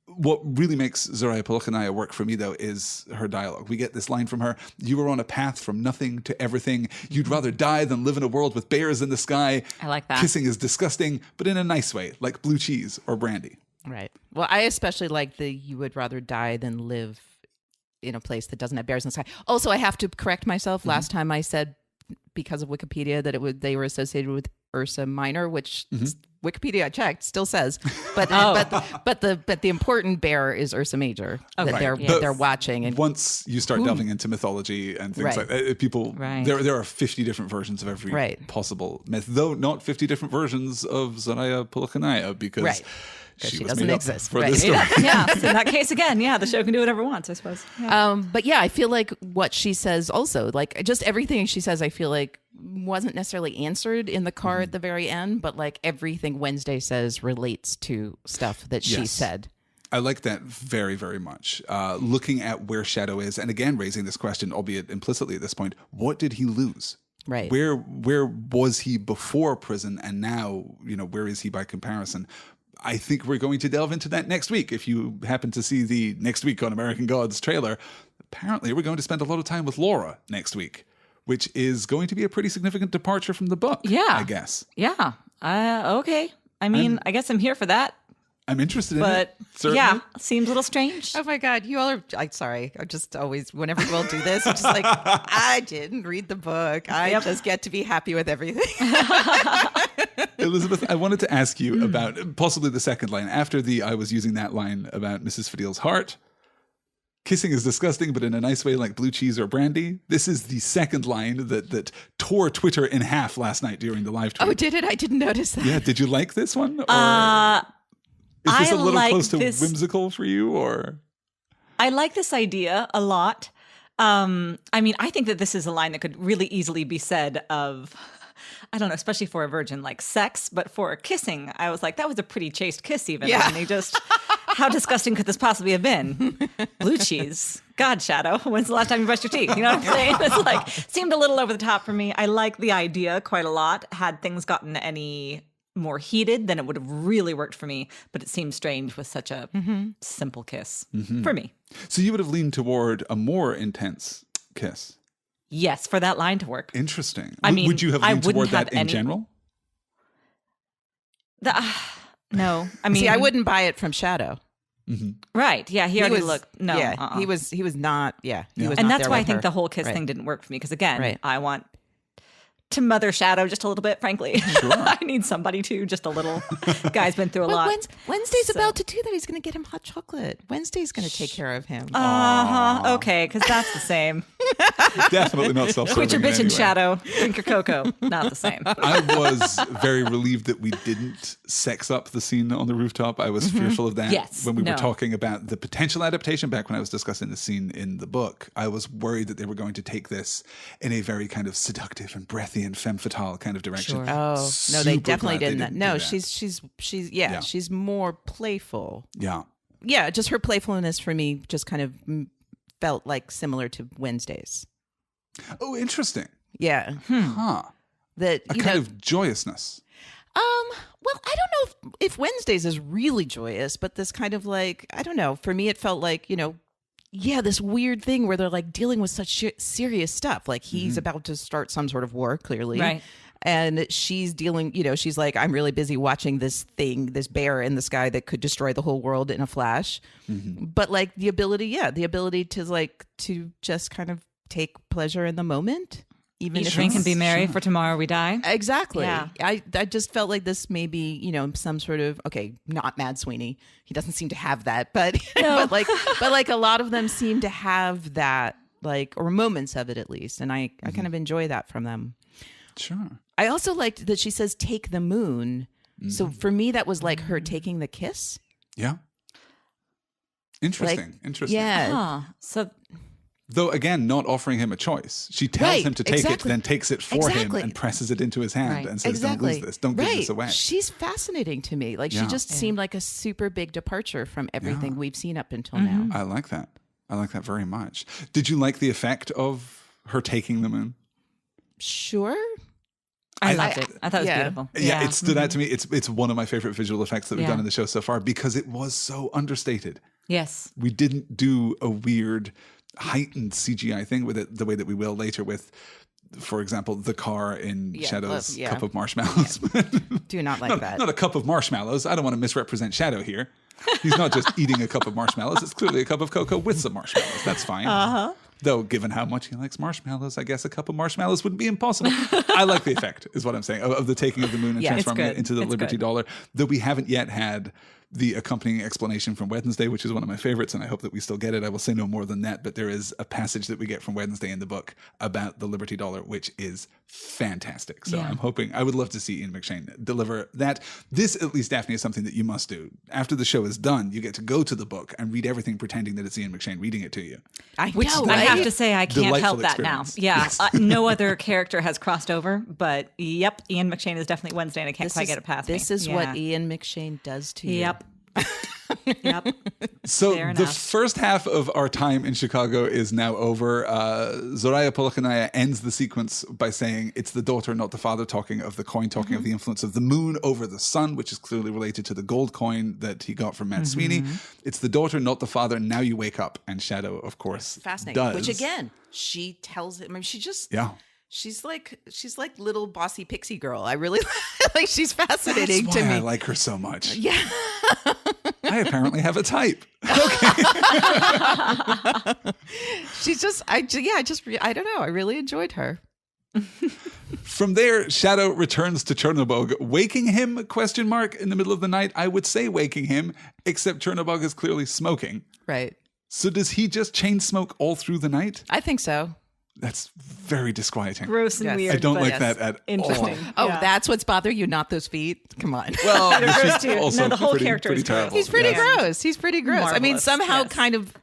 What really makes Soraya Polokanaya work for me, though, is her dialogue. We get this line from her: "You were on a path from nothing to everything. You'd rather die than live in a world with bears in the sky. I like that. Kissing is disgusting, but in a nice way, like blue cheese or brandy." Right. Well, I especially like the "you would rather die than live in a place that doesn't have bears in the sky." Also, I have to correct myself. Last time I said, because of Wikipedia, that they were associated with Ursa Minor, which Wikipedia I checked still says, but but the important bear is Ursa Major that they're watching. And once you start delving into mythology and things like that, people there are 50 different versions of every possible myth, though not 50 different versions of Soraya Polokanaya because. She doesn't exist for this story. Yeah, so in that case, again, the show can do whatever it wants, I suppose. Yeah. But yeah, I feel like what she says also, like just everything she says, I feel like wasn't necessarily answered in the car at the very end, but like everything Wednesday says relates to stuff that she said. I like that very, very much. Looking at where Shadow is, and again, raising this question, albeit implicitly at this point, what did he lose? Right. Where was he before prison, and now, where is he by comparison? I think we're going to delve into that next week. If you happen to see the Next Week on American Gods trailer, apparently we're going to spend a lot of time with Laura next week, which is going to be a pretty significant departure from the book, I guess. Yeah. Okay. I mean, I guess I'm here for that. I'm interested in it. But seems a little strange. Oh my God, you all are, I'm sorry. I just always, whenever we'll do this, I'm just like, I didn't read the book. I just get to be happy with everything. Elizabeth, I wanted to ask you about possibly the second line. After I was using that line about Mrs. Fadil's heart, kissing is disgusting, but in a nice way like blue cheese or brandy. This is the second line that tore Twitter in half last night during the live tweet. Oh, did it? I didn't notice that. Yeah, did you like this one? Or is this a little close to whimsical for you? Or I like this idea a lot. I mean, I think that this is a line that could really easily be said of, I don't know, especially for a virgin, like sex, but for kissing, I was like, that was a pretty chaste kiss even. Yeah. And they just, how disgusting could this possibly have been? Blue cheese. God, Shadow, when's the last time you brushed your teeth? You know what I'm saying? It's like, seemed a little over the top for me. I like the idea quite a lot. Had things gotten any more heated, then it would have really worked for me. But it seems strange with such a simple kiss for me. So you would have leaned toward a more intense kiss? Yes, for that line to work. Interesting. I mean, would you have leaned toward that in general? No. I mean, see, I wouldn't buy it from Shadow. Right. Yeah. He already looked. No. Yeah. He was not. Yeah. He was and not that's there why I with think her. the whole kiss thing didn't work for me. Because again, I want to mother Shadow just a little bit, frankly. Sure. I need somebody to, just a little. Guy's been through a lot. Wednesday's about to do that. He's going to get him hot chocolate. Wednesday's going to take care of him. Okay, because that's the same. Definitely not self-serving. Quit your in bitch any and way. shadow. Drink your cocoa. Not the same. I was very relieved that we didn't sex up the scene on the rooftop. I was fearful of that Yes, when we were no. talking about the potential adaptation back when I was discussing the scene in the book. I was worried that they were going to take this in a very kind of seductive and breathy and femme fatale kind of direction. Sure. Oh no, they Super definitely glad they didn't. do No, that. she's Yeah. she's more playful. Yeah. Yeah, just her playfulness for me just kind of felt like similar to Wednesday's. Oh, interesting. Yeah, Huh. that A you kind know. of joyousness. Well, I don't know if Wednesdays is really joyous, but this kind of like, I don't know. For me, it felt like, yeah, this weird thing where they're like dealing with such serious stuff. Like he's about to start some sort of war, clearly. Right. And she's dealing, she's like, I'm really busy watching this thing, this bear in the sky that could destroy the whole world in a flash. But like the ability to just kind of take pleasure in the moment. Even Eat, if drink, it's- and be merry, for tomorrow we die. Exactly. Yeah. I just felt like this may be, some sort of, okay, not Mad Sweeney. He doesn't seem to have that, but but like a lot of them seem to have that, like, or moments of it at least. And I kind of enjoy that from them. Sure. I also liked that she says take the moon. So for me that was like her taking the kiss. Yeah. Interesting. Like, Interesting. Yeah. Huh. So Though, again, not offering him a choice. She tells Right, him to take exactly. it, then takes it for Exactly. him and presses it into his hand Right. and says, Exactly. don't lose this. Don't give this away. She's fascinating to me. Like Yeah. she just seemed like a super big departure from everything Yeah. we've seen up until now. I like that. I like that very much. Did you like the effect of her taking the moon? Sure. I loved it. I thought it was yeah. beautiful. Yeah, it stood out to me. It's one of my favorite visual effects that we've Yeah. done in the show so far because it was so understated. Yes. We didn't do a weird heightened CGI thing with it the way that we will later with, for example, the car in Yeah, Shadow's yeah. cup of marshmallows. Do not like that. Not a cup of marshmallows. I don't want to misrepresent Shadow here. He's not just eating a cup of marshmallows. It's clearly a cup of cocoa with some marshmallows. That's fine. Uh-huh. Though, given how much he likes marshmallows, I guess a cup of marshmallows wouldn't be impossible. I like the effect, is what I'm saying, of the taking of the moon and Yeah, it's transforming it good. into the It's Liberty good. Dollar. Though we haven't yet had the accompanying explanation from Wednesday, which is one of my favorites, and I hope that we still get it. I will say no more than that, but there is a passage that we get from Wednesday in the book about the Liberty Dollar, which is fantastic. So Yeah. I'm hoping, I would love to see Ian McShane deliver that. This, at least, Daphne, is something that you must do. After the show is done, you get to go to the book and read everything pretending that it's Ian McShane reading it to you. I Which know, I right? have to say, I can't Delightful help that now. experience. Yeah, Yes. no other character has crossed over, but yep, Ian McShane is definitely Wednesday, and I can't This quite is- get it past me. This is Yeah. what Ian McShane does to you. Yep. Yep. So Fair the enough. first half of our time in Chicago is now over. Zoraya Polakhanaya ends the sequence by saying it's the daughter, not the father, talking of the coin, talking of the influence of the moon over the sun, which is clearly related to the gold coin that he got from Matt Sweeney. It's the daughter, not the father. Now you wake up. And Shadow, of course, Fascinating. does. Which again, she tells him. I mean, she just Yeah. She's like little bossy pixie girl. I really like. She's fascinating That's why to me. I like her so much. Yeah. I apparently have a type. She's just. I don't know. I really enjoyed her. From there, Shadow returns to Chernobog, waking him, question mark, in the middle of the night. I would say waking him, except Chernobog is clearly smoking. Right. So does he just chain smoke all through the night? I think so. That's very disquieting. Gross and Yes. weird. I don't but like yes. that at Interesting. all. Oh, Yeah. that's what's bothering you, not those feet. Come on. Well, Gross this too. is also No, the whole pretty, character pretty is gross. terrible. He's pretty Yeah. gross. He's pretty gross. I mean, Marvelous, somehow yes.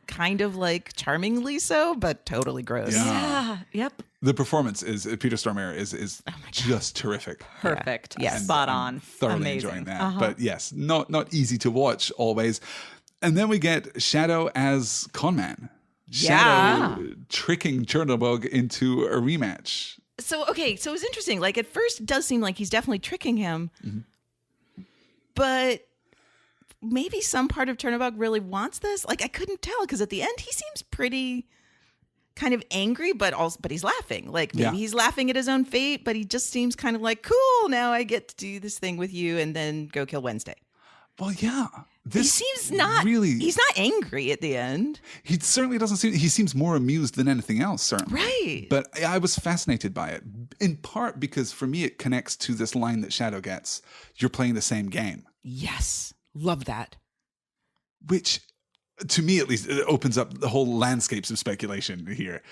kind of like charmingly so, but totally gross. Yeah. Yeah. Yep. The performance is Peter Stormare is just terrific. Perfect. Yeah. Spot on. Thoroughly Amazing. enjoying that. But yes, not easy to watch always. And then we get Shadow as conman. Shadow tricking Chernobog into a rematch. So it was interesting. Like at first, it does seem like he's definitely tricking him, but maybe some part of Chernobog really wants this. Like I couldn't tell because at the end he seems pretty kind of angry, but he's laughing. Like maybe Yeah. he's laughing at his own fate, but he just seems kind of like, cool. Now I get to do this thing with you, and then go kill Wednesday. Well, yeah. He seems not really. He's not angry at the end, He certainly doesn't seem. He seems more amused than anything else, certainly. right? But I was fascinated by it, in part because for me it connects to this line that Shadow gets: "You're playing the same game," Yes, love that. which, to me at least, it opens up the whole landscapes of speculation here.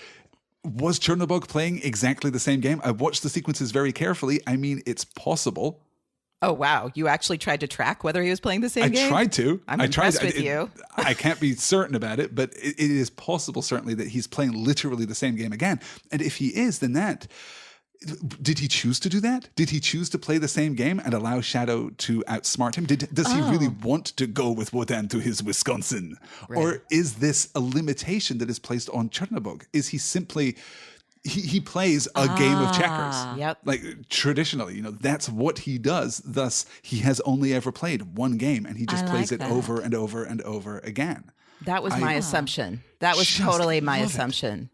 Was Chernobog playing exactly the same game? I watched the sequences very carefully. I mean, it's possible. Oh, wow. You actually tried to track whether he was playing the same game? I tried to. I'm impressed with you. I can't be certain about it, but it is possible, certainly, that he's playing literally the same game again. And if he is, then that... Did he choose to do that? Did he choose to play the same game and allow Shadow to outsmart him? Does he really want to go with Wotan to his Wisconsin? Right. Or is this a limitation that is placed on Chernobog? Is he simply... He plays a game of checkers. Yep. Like traditionally, that's what he does. Thus, he has only ever played one game and he just plays it over and over and over again. That was my assumption. That was totally my assumption.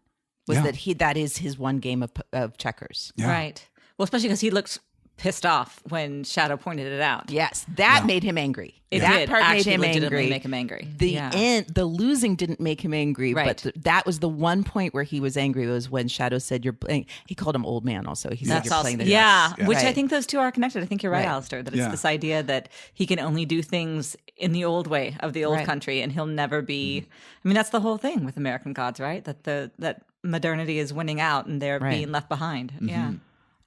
That is his one game of checkers. Yeah. Right. Well, especially because he looked pissed off when Shadow pointed it out. Yes, that made him angry. That part made him angry. Make him angry. The losing didn't make him angry, but that was the one point where he was angry. Was when Shadow said, "You're playing." He called him old man. Also, he said, "You're playing the which I think those two are connected. I think you're right, Alastair. That it's this idea that he can only do things in the old way of the old country, and he'll never be. I mean, that's the whole thing with American Gods, right? That modernity is winning out, and they're being left behind. Yeah.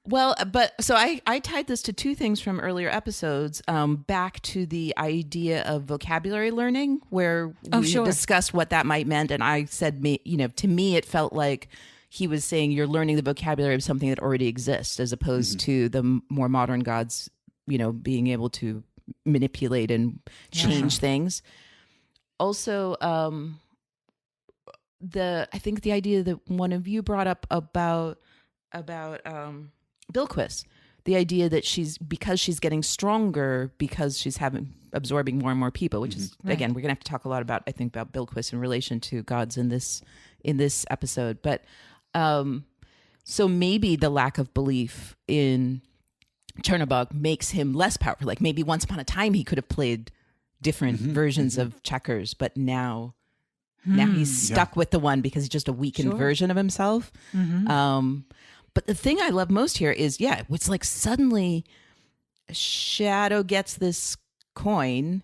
Well, but so I tied this to two things from earlier episodes, back to the idea of vocabulary learning, where we discussed what that might meant. And I said, to me, it felt like he was saying you're learning the vocabulary of something that already exists, as opposed to the more modern gods, being able to manipulate and change things. Also, I think the idea that one of you brought up about Bilquis, the idea that because she's getting stronger because she's absorbing more and more people, which is again, we're gonna have to talk a lot about Bilquis in relation to gods in this episode. But so maybe the lack of belief in Chernobog makes him less powerful. Like maybe once upon a time he could have played different versions of checkers, but now he's stuck with the one because he's just a weakened version of himself. But the thing I love most here is, it's like suddenly Shadow gets this coin,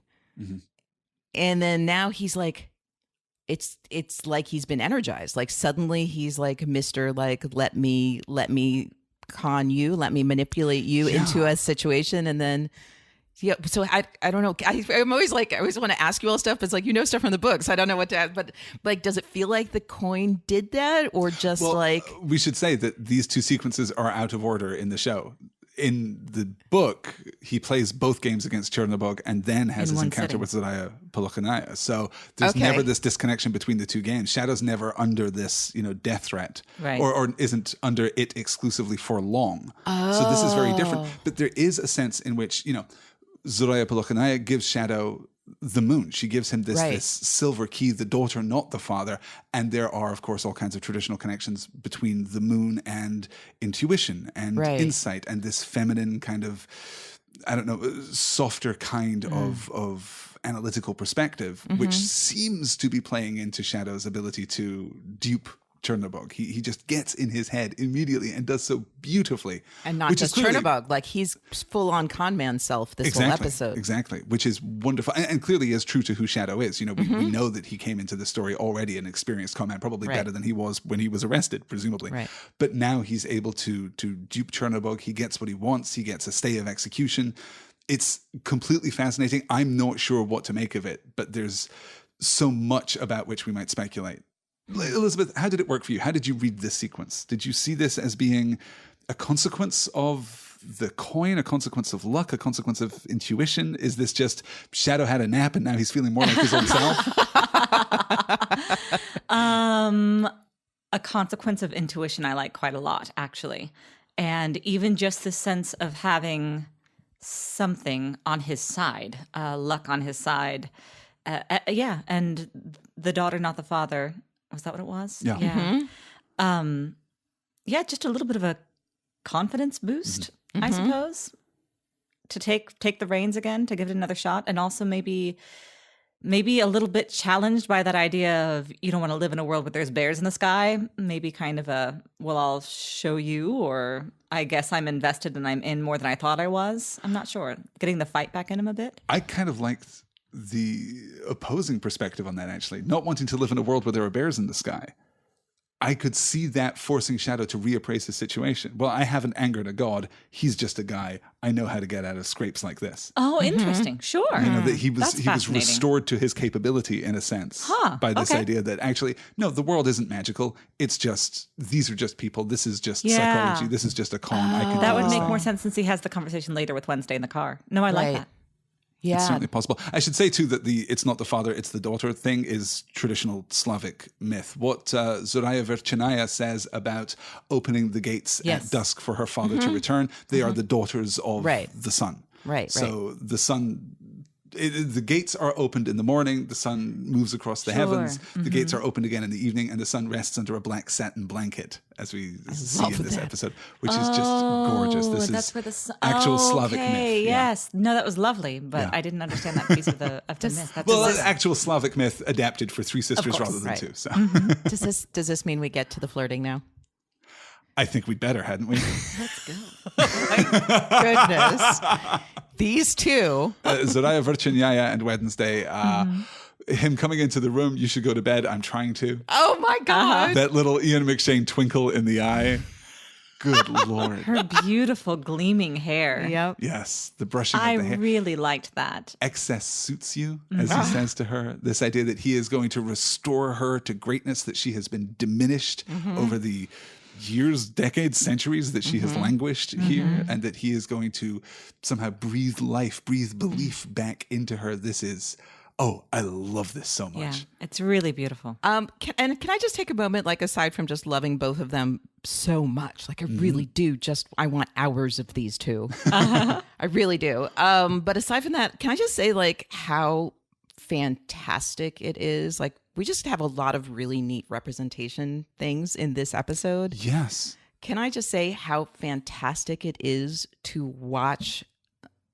and then now he's like, it's like he's been energized. Like suddenly he's like, Mr. Like, let me con you, let me manipulate you into a situation, and then. Yeah, so I don't know. I'm always like, I always want to ask you all stuff, but it's like, stuff from the books. I don't know what to ask, but like, does it feel like the coin did that, or just we should say that these two sequences are out of order in the show. In the book, he plays both games against Chernobog and then has his encounter with Zoraya Polochonaya. So there's never this disconnection between the two games. Shadow's never under this, death threat, or isn't under it exclusively for long. So this is very different. But there is a sense in which, Zoraya Polochonaya gives Shadow the moon. She gives him this silver key, the daughter, not the father. And there are, of course, all kinds of traditional connections between the moon and intuition and insight and this feminine kind of, softer kind of analytical perspective, which seems to be playing into Shadow's ability to dupe Chernobog. He just gets in his head immediately and does so beautifully. And not just Chernobog, like he's full on con man self this whole episode. Exactly, which is wonderful and clearly is true to who Shadow is. We know that he came into the story already an experienced con man, probably better than he was when he was arrested, presumably. Right. But now he's able to dupe Chernobog. He gets what he wants. He gets a stay of execution. It's completely fascinating. I'm not sure what to make of it, but there's so much about which we might speculate. Elizabeth, how did it work for you? How did you read this sequence? Did you see this as being a consequence of the coin, a consequence of luck, a consequence of intuition? Is this just Shadow had a nap and now he's feeling more like his own self? A consequence of intuition I like quite a lot, actually. And even just the sense of having something on his side, luck on his side. And the daughter, not the father. Was that what it was? Yeah. Just a little bit of a confidence boost, I suppose, to take the reins again, to give it another shot, and also maybe a little bit challenged by that idea of you don't want to live in a world where there's bears in the sky. Maybe kind of I'll show you, or I guess I'm invested and I'm in more than I thought I was. I'm not sure. Getting the fight back in him a bit. I kind of liked the opposing perspective on that, actually. Not wanting to live in a world where there are bears in the sky. I could see that forcing Shadow to reappraise his situation. Well, I haven't angered a god. He's just a guy. I know how to get out of scrapes like this. Oh, interesting. Sure. That he was That's fascinating. restored to his capability in a sense by this idea that actually, no, the world isn't magical. It's just, these are just people. This is just psychology. This is just a con. I can that would make more sense since he has the conversation later with Wednesday in the car. No, I like that. Yeah. It's certainly possible. I should say, too, that the it's not the father, it's the daughter thing is traditional Slavic myth. What Zoraya Verchenaya says about opening the gates at dusk for her father to return, they are the daughters of the sun. Right. So the sun... the gates are opened in the morning, the sun moves across the heavens, the gates are opened again in the evening, and the sun rests under a black satin blanket, as we see in this episode, which is just gorgeous. This that's is where the actual Slavic myth. Yes. No, that was lovely, but I didn't understand that piece of the myth. That's actual Slavic myth adapted for three sisters rather than two. So. Does this mean we get to the flirting now? I think we'd better, hadn't we? Let's go. My goodness. These two. Zoraya Verchenaya and Wednesday. Him coming into the room, you should go to bed. I'm trying to. Oh my God. That little Ian McShane twinkle in the eye. Good Lord. Her beautiful gleaming hair. Yep. Yes. The brushing of the hair. I really liked that. Excess suits you, as he says to her. This idea that he is going to restore her to greatness, that she has been diminished over the years, decades, centuries that she has languished here, and that he is going to somehow breathe life, breathe belief back into her. This is, I love this so much. Yeah, it's really beautiful. Can I just take a moment, like, aside from just loving both of them so much, like I really do I want hours of these two. I really do. But aside from that, can I just say, like, how fantastic it is? Like, we just have a lot of really neat representation things in this episode. Yes. Can I just say how fantastic it is to watch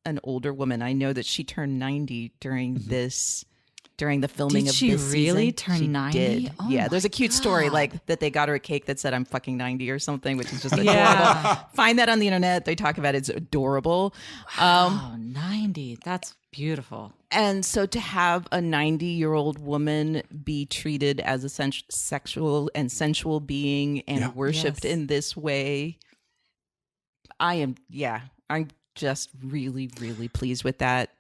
an older woman? I know that she turned 90 during during the filming of this season. Did she really turn 90? Did. Oh yeah, there's a cute story, God. like, that they got her a cake that said, "I'm fucking 90" or something, which is just adorable. Find that on the internet. They talk about it. It's adorable. Wow, 90. That's beautiful. And so to have a 90-year-old woman be treated as a sexual and sensual being and worshipped in this way, I'm just really, really pleased with that.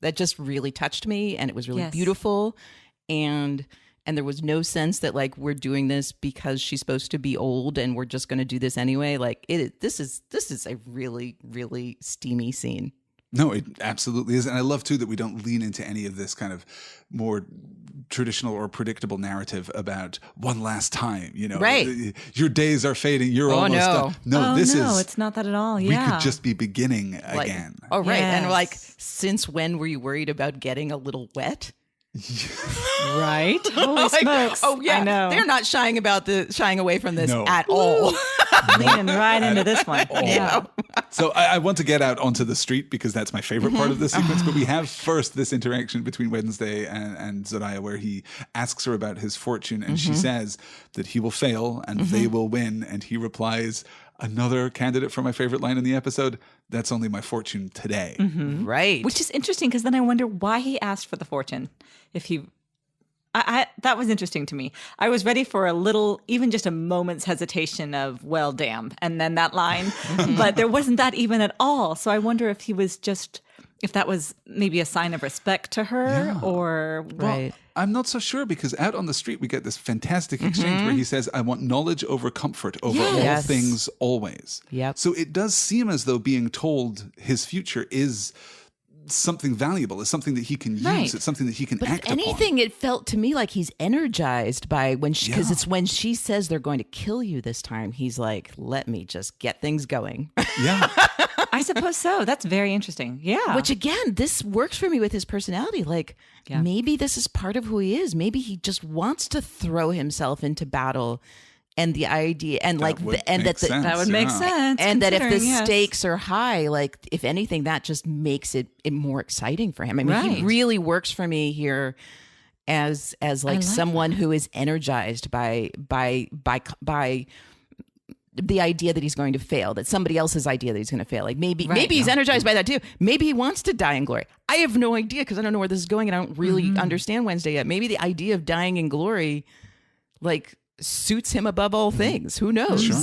That just really touched me, and it was really beautiful. And there was no sense that, like, we're doing this because she's supposed to be old and we're just going to do this anyway. Like, this is a really, really steamy scene. No, it absolutely is. And I love, too, that we don't lean into any of this kind of more traditional or predictable narrative about one last time, Right. Your days are fading. You're almost done. No, it's not that at all. We could just be beginning like, again. Oh, right. Yes. And like, since when were you worried about getting a little wet? Right? Holy smokes. Oh, yeah. I know. They're not shying away from this at all. Leaning right into this one. Yeah. So I want to get out onto the street because that's my favorite part of the sequence. But we have first this interaction between Wednesday and Zoraya where he asks her about his fortune and she says that he will fail and they will win. And he replies, another candidate for my favorite line in the episode, "That's only my fortune today." Right. Which is interesting because then I wonder why he asked for the fortune. That was interesting to me. I was ready for a little, even just a moment's hesitation of, well, damn, and then that line. But there wasn't that even at all. So I wonder if if that was maybe a sign of respect to her or what. Right. I'm not so sure because out on the street we get this fantastic exchange where he says, "I want knowledge over comfort over all things always." Yep. So it does seem as though being told his future is something valuable, is something that he can use. It's something that he can act upon. If anything, it felt to me like he's energized by because it's when she says they're going to kill you this time. He's like, let me just get things going. Yeah. I suppose so. That's very interesting. Yeah. Which again, this works for me with his personality. Like maybe this is part of who he is. Maybe he just wants to throw himself into battle. And the idea, and that would make sense. And that if the stakes are high, like if anything, that just makes it more exciting for him. I mean, he really works for me here as like someone who is energized by the idea that he's going to fail, that somebody else's idea that he's going to fail. Like maybe he's energized by that too. Maybe he wants to die in glory. I have no idea because I don't know where this is going and I don't really understand Wednesday yet. Maybe the idea of dying in glory like suits him above all things. Who knows? Sure.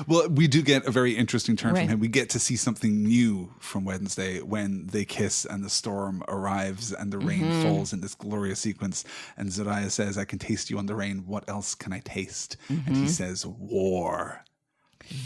Well, we do get a very interesting turn Right. from him. We get to see something new from Wednesday when they kiss and the storm arrives and the rain falls in this glorious sequence. And Zariah says, I can taste you on the rain. What else can I taste? And he says, war.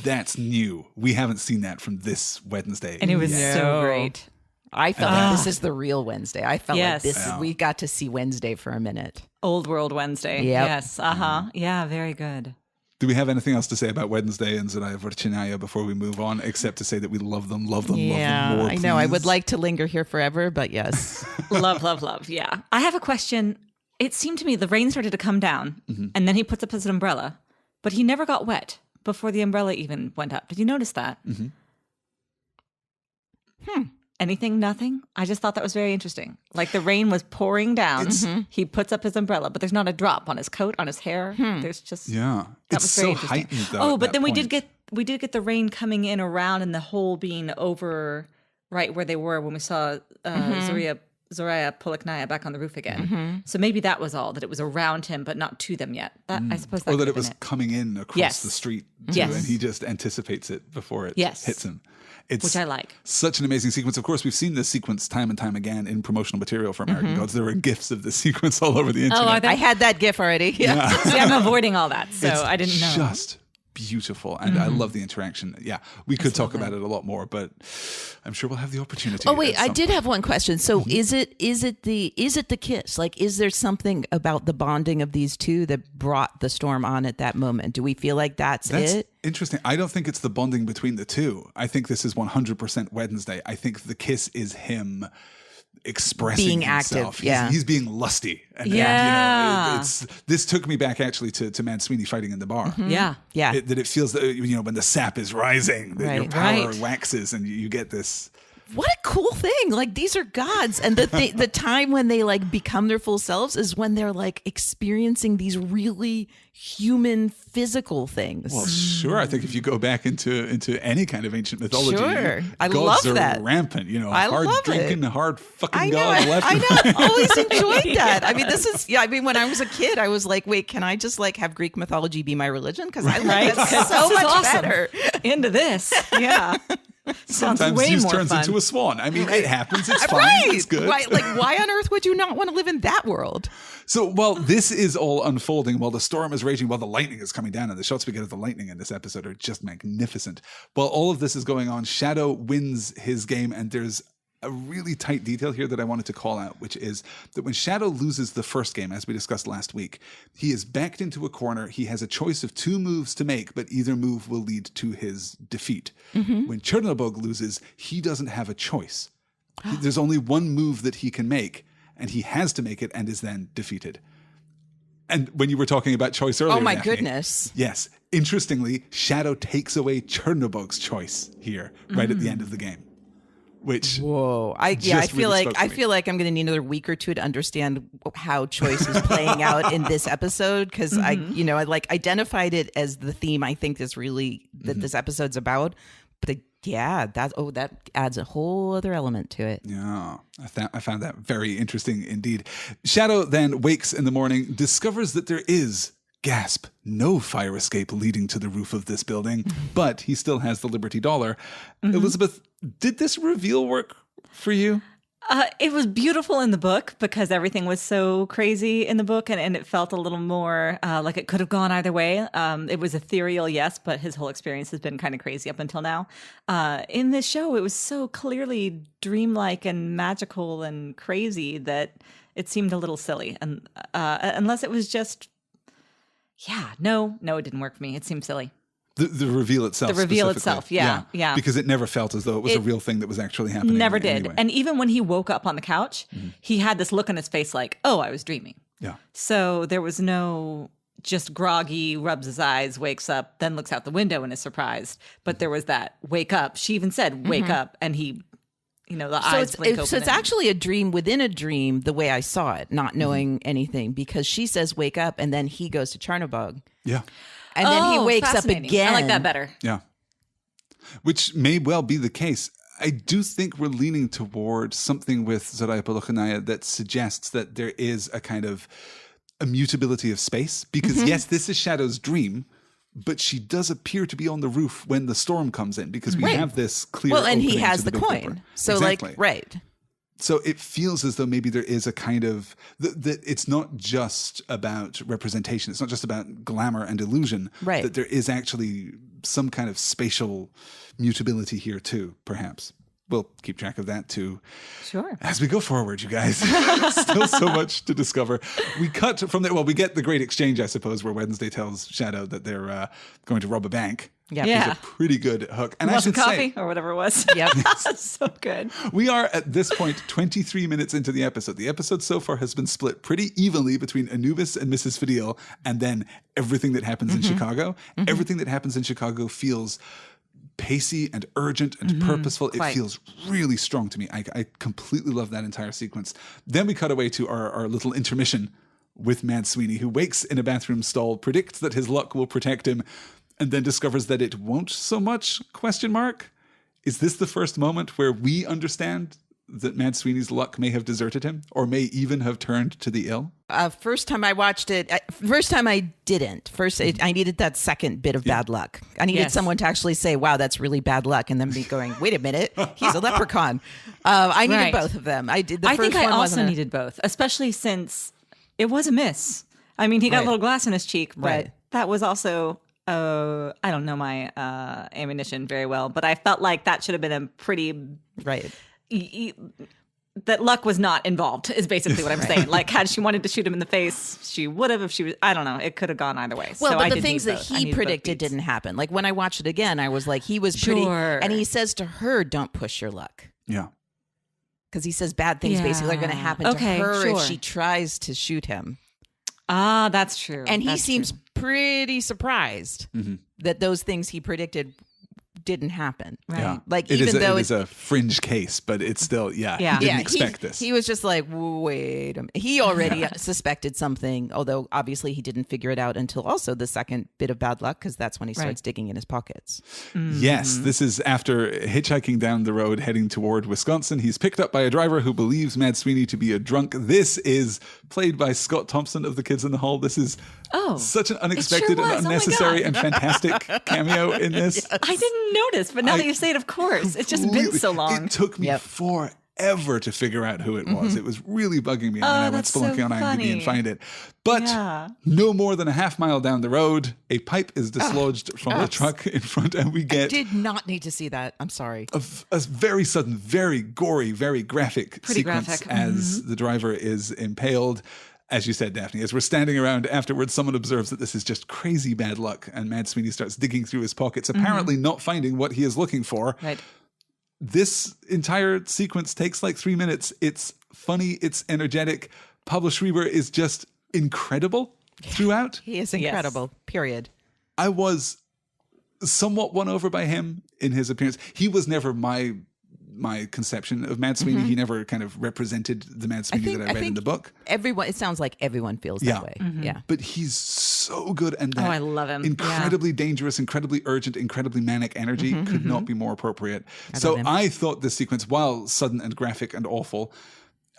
That's new. We haven't seen that from this Wednesday. And it was yet. so great. I felt like this is the real Wednesday. I felt Yes. like this we got to see Wednesday for a minute. Old World Wednesday. Yep. Yes. Uh-huh. Yeah, very good. Do we have anything else to say about Wednesday and Zariah Vorchinaya before we move on, except to say that we love them more, I know. I would please? like to linger here forever, but yes. Love, love, love. Yeah. I have a question. It seemed to me the rain started to come down and then he puts up his umbrella, but he never got wet before the umbrella even went up. Did you notice that? Anything? Nothing? I just thought that was very interesting. Like the rain was pouring down. He puts up his umbrella, but there's not a drop on his coat, on his hair. There's just Yeah. That It's was very so interesting. heightened, though. Oh, at but that then we point. did get the rain coming in around and the hole being over right where they were when we saw Zariah Polaknaya back on the roof again. So maybe that was all, that it was around him but not to them yet. That I suppose that Or could that have it was been coming in across Yes. the street too, Yes. and he just anticipates it before it Yes. hits him. It's Which I like. Such an amazing sequence. Of course, we've seen this sequence time and time again in promotional material for American Gods. There are GIFs of this sequence all over the internet. are there? I had that gif already. Yeah. See, I'm avoiding all that, so It's I didn't know. just beautiful, and I love the interaction. Yeah, we could talk about it a lot more, but I'm sure we'll have the opportunity. Oh wait, at I some did point. have one question. So is it the kiss? Like, is there something about the bonding of these two that brought the storm on at that moment? Do we feel like that's it? Interesting. I don't think it's the bonding between the two. I think this is 100% Wednesday. I think the kiss is him expressing Being himself. active, yeah. He's being lusty. And Yeah. this took me back actually to Mad Sweeney fighting in the bar. Yeah. Yeah. That it feels that, when the sap is rising, that your Right. power Right. waxes and you get this. What a cool thing. Like, these are gods. And the time when they like become their full selves is when they're like experiencing these really human physical things. Well, sure. I think if you go back into any kind of ancient mythology, Sure. I gods love are that. rampant. I hard love drinking, it. hard fucking I know. god left. I know. I've always enjoyed that. I mean, Yeah. I mean, when I was a kid, I was like, wait, can I just like have Greek mythology be my religion? Because I like Right? that 'Cause so this is much awesome. better. Into this. Yeah. Sounds Sometimes way Zeus more turns fun. into a swan. I mean, it happens. It's fine. Right. It's good. Why on earth would you not want to live in that world? So while this is all unfolding, while the storm is raging, while the lightning is coming down, and the shots we get of the lightning in this episode are just magnificent. While all of this is going on, Shadow wins his game, and there's a really tight detail here that I wanted to call out, which is that when Shadow loses the first game, as we discussed last week, he is backed into a corner. He has a choice of 2 moves to make, but either move will lead to his defeat. When Chernobog loses, he doesn't have a choice. There's only one move that he can make, and he has to make it and is then defeated. And when you were talking about choice earlier, Oh my Daphne, goodness. yes, interestingly, Shadow takes away Chernobog's choice here, right at the end of the game. Which Whoa! I just feel really like spoke to me. I'm going to need another week or two to understand how choice is playing out in this episode, because I like identified it as the theme I think is really that this episode's about. But that adds a whole other element to it. Yeah, I found that very interesting indeed. Shadow then wakes in the morning, discovers that there is, gasp, no fire escape leading to the roof of this building, but he still has the Liberty Dollar. Elizabeth, did this reveal work for you? It was beautiful in the book because everything was so crazy in the book, and it felt a little more like it could have gone either way. It was ethereal, yes, but his whole experience has been kind of crazy up until now. In this show, it was so clearly dreamlike and magical and crazy that it seemed a little silly. And unless it was just, no, it didn't work for me. It seemed silly. The reveal itself. The reveal specifically. itself, yeah. Because it never felt as though it was a real thing that was actually happening. Never did. Anyway. And even when he woke up on the couch, he had this look on his face like, oh, I was dreaming. Yeah. So there was no just groggy, rubs his eyes, wakes up, then looks out the window and is surprised. But there was that wake up. She even said, wake up. And he, the eyes blink open. So it's actually a dream within a dream, the way I saw it, not knowing anything, because she says wake up and then he goes to Chernobog. Yeah. And then he wakes up fascinating. again. I like that better. Yeah. Which may well be the case. I do think we're leaning toward something with Zariah Polaknaya that suggests that there is a kind of immutability of space, because yes, this is Shadow's dream, but she does appear to be on the roof when the storm comes in, because we have this clear and he opening has to the Big coin. Dipper. So Exactly. right. So it feels as though maybe there is a kind of that it's not just about representation. It's not just about glamour and illusion. Right. That there is actually some kind of spatial mutability here too, perhaps. We'll keep track of that too. Sure. As we go forward, you guys. Still so much to discover. We cut from there. Well, we get the great exchange, I suppose, where Wednesday tells Shadow that they're going to rob a bank. Yep. Yeah. It's a pretty good hook. And Want I some should coffee say, or whatever it was. Yep. So good. we are at this point 23 minutes into the episode. The episode so far has been split pretty evenly between Anubis and Mrs. Fadil, and then everything that happens in Chicago. Everything that happens in Chicago feels pacey and urgent and purposeful. Quite. It feels really strong to me. I completely love that entire sequence. Then we cut away to our little intermission with Mad Sweeney, who wakes in a bathroom stall, predicts that his luck will protect him, and then discovers that it won't so much, ? Is this the first moment where we understand that Mad Sweeney's luck may have deserted him, or may even have turned to the ill? First time I watched it, first time I didn't. I needed that second bit of bad luck. I needed someone to actually say, wow, that's really bad luck. And then be going, wait a minute, he's a leprechaun. I needed both of them. I did. I think I also needed both, especially since it was a miss. I mean, he got a little glass in his cheek, but that was also, I don't know my ammunition very well, but I felt like that should have been a pretty... Right. That luck was not involved is basically what I'm saying. Like, had she wanted to shoot him in the face, she would have. If she was, I don't know, it could have gone either way. Well, so but I the things that he predicted didn't happen. Like when I watched it again, I was like, he was pretty, and he says to her, "Don't push your luck." Yeah, because he says bad things basically are going to happen to her if she tries to shoot him. Ah, that's true. And he seems pretty surprised that those things he predicted didn't happen. Right. Yeah. Like it even though it is a fringe case, but it's still, he didn't expect this. He was just like, wait a minute. He already suspected something, although obviously he didn't figure it out until also the second bit of bad luck, because that's when he starts digging in his pockets. Yes, this is after hitchhiking down the road heading toward Wisconsin. He's picked up by a driver who believes Mad Sweeney to be a drunk. This is played by Scott Thompson of The Kids in the Hall. This is such an unexpected and unnecessary and fantastic cameo in this. I didn't notice, but now that you say it, of course. It's just been so long. It took me forever to figure out who it was. It was really bugging me when I went spelunking on IMDb and find it. But no more than a half mile down the road, a pipe is dislodged from the truck in front, and we get... I did not need to see that. I'm sorry. A very sudden, very gory, very graphic sequence as the driver is impaled. As you said, Daphne, as we're standing around afterwards, someone observes that this is just crazy bad luck, and Mad Sweeney starts digging through his pockets, apparently not finding what he is looking for. Right. This entire sequence takes like 3 minutes. It's funny. It's energetic. Pablo Schreiber is just incredible throughout. He is incredible, period. I was somewhat won over by him in his appearance. He was never my conception of Mad Sweeney. He never kind of represented the Mad Sweeney that I read in the book. It sounds like everyone feels that way. Yeah. But he's so good, and that I love him. Incredibly dangerous, incredibly urgent, incredibly manic energy could not be more appropriate. So I thought this sequence, while sudden and graphic and awful,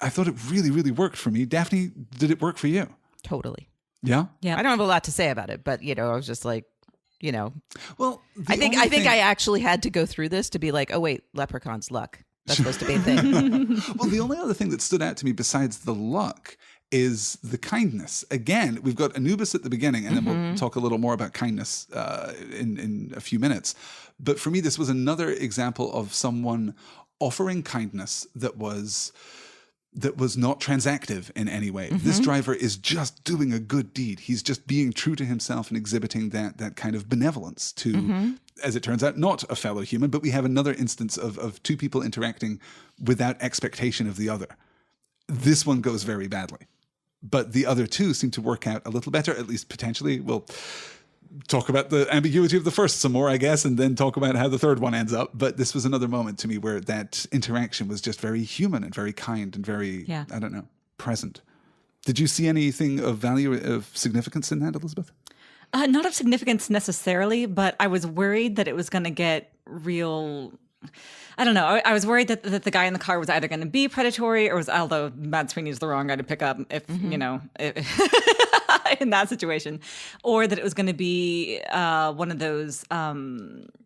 I thought it really, really worked for me. Daphne, did it work for you? Totally. Yeah? Yeah. I don't have a lot to say about it, but I was just like, well, I think I actually had to go through this to be like, oh wait, leprechaun's luck. That's supposed to be a thing. Well, the only other thing that stood out to me besides the luck is the kindness. Again, we've got Anubis at the beginning, and then we'll talk a little more about kindness in a few minutes. But for me, this was another example of someone offering kindness that was not transactive in any way. This driver is just doing a good deed. He's just being true to himself and exhibiting that kind of benevolence to, as it turns out, not a fellow human, but we have another instance of two people interacting without expectation of the other. This one goes very badly. But the other two seem to work out a little better, at least potentially. We'll talk about the ambiguity of the first some more, I guess, and then talk about how the third one ends up. But this was another moment to me where that interaction was just very human and very kind and very, I don't know, present. Did you see anything of value, of significance in that, Elizabeth? Not of significance necessarily, but I was worried that it was going to get real... I don't know. I was worried that the guy in the car was either going to be predatory or although Mad Sweeney is the wrong guy to pick up if, in that situation, or that it was going to be one of those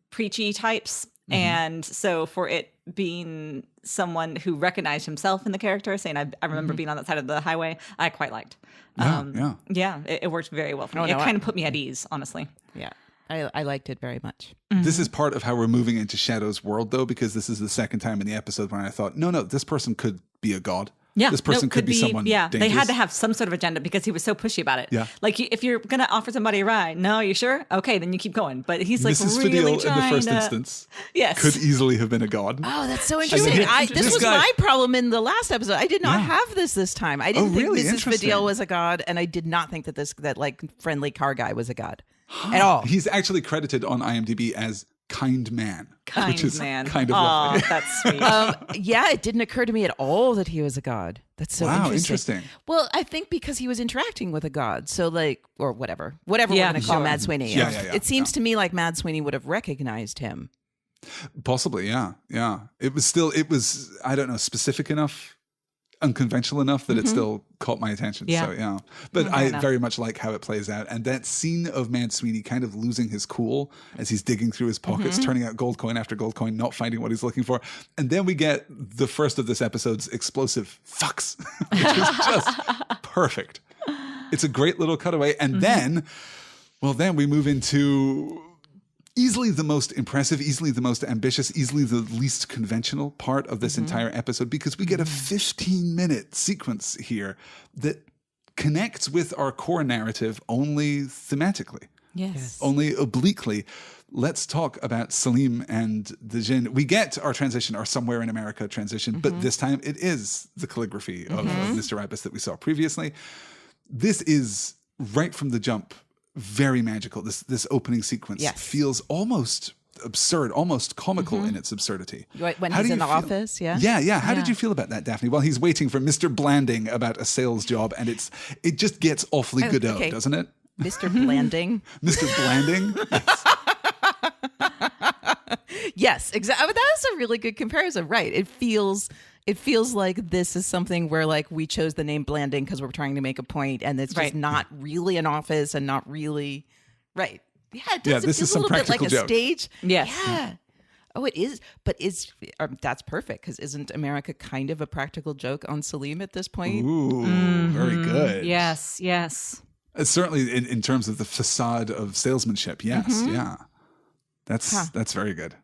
preachy types. Mm-hmm. And so for it being someone who recognized himself in the character, saying, I remember being on that side of the highway, I quite liked. It worked very well for me. It kind of put me at ease, honestly. Yeah. I liked it very much. Mm-hmm. This is part of how we're moving into Shadow's world, though, because this is the second time in the episode when I thought, no, this person could be a god. Yeah, this person could be someone dangerous. They had to have some sort of agenda because he was so pushy about it. Yeah. Like, if you're going to offer somebody a ride, no, you sure? Okay, then you keep going. But he's like Mrs. really Fidel trying in the first to... instance yes. could easily have been a god. Oh, that's so interesting. This was my problem in the last episode. I did not have this time. I didn't think Mrs. Fidel was a god, and I did not think that like friendly car guy was a god at all. He's actually credited on IMDb as kind man. Which is man. Kind of lovely. That's sweet. It didn't occur to me at all that he was a god. That's so interesting. Well, I think because he was interacting with a god. So or whatever we're going to call Mad Sweeney. It seems to me like Mad Sweeney would have recognized him. Possibly, yeah. It was, I don't know, specific enough, unconventional enough that it still caught my attention. Yeah. So, But I very much like how it plays out. And that scene of Mad Sweeney kind of losing his cool as he's digging through his pockets, turning out gold coin after gold coin, not finding what he's looking for. And then we get the first of this episode's explosive fucks, which is just perfect. It's a great little cutaway. And then we move into... easily the most impressive, easily the most ambitious, easily the least conventional part of this entire episode, because we get a 15-minute sequence here that connects with our core narrative only thematically. Yes. Only obliquely. Let's talk about Salim and the Jinn. We get our transition, our Somewhere in America transition, but this time it is the calligraphy of Mr. Ibis that we saw previously. This is right from the jump very magical. This opening sequence feels almost absurd, almost comical in its absurdity. When he's in the office, Yeah. How did you feel about that, Daphne? Well, he's waiting for Mr. Blanding about a sales job, and it just gets awfully Godot, doesn't it? Mr. Blanding. Mr. Blanding? Yes, exactly. That is a really good comparison, right? It feels like this is something where like we chose the name Blanding because we're trying to make a point, and it's just not really an office and not really right. Yeah, it does. This is some practical bit like a stage. Yes. Yeah. Oh, it is. But that's perfect because isn't America kind of a practical joke on Salim at this point? Ooh, very good. Yes. Certainly in terms of the facade of salesmanship. Yes. Yeah. That's very good.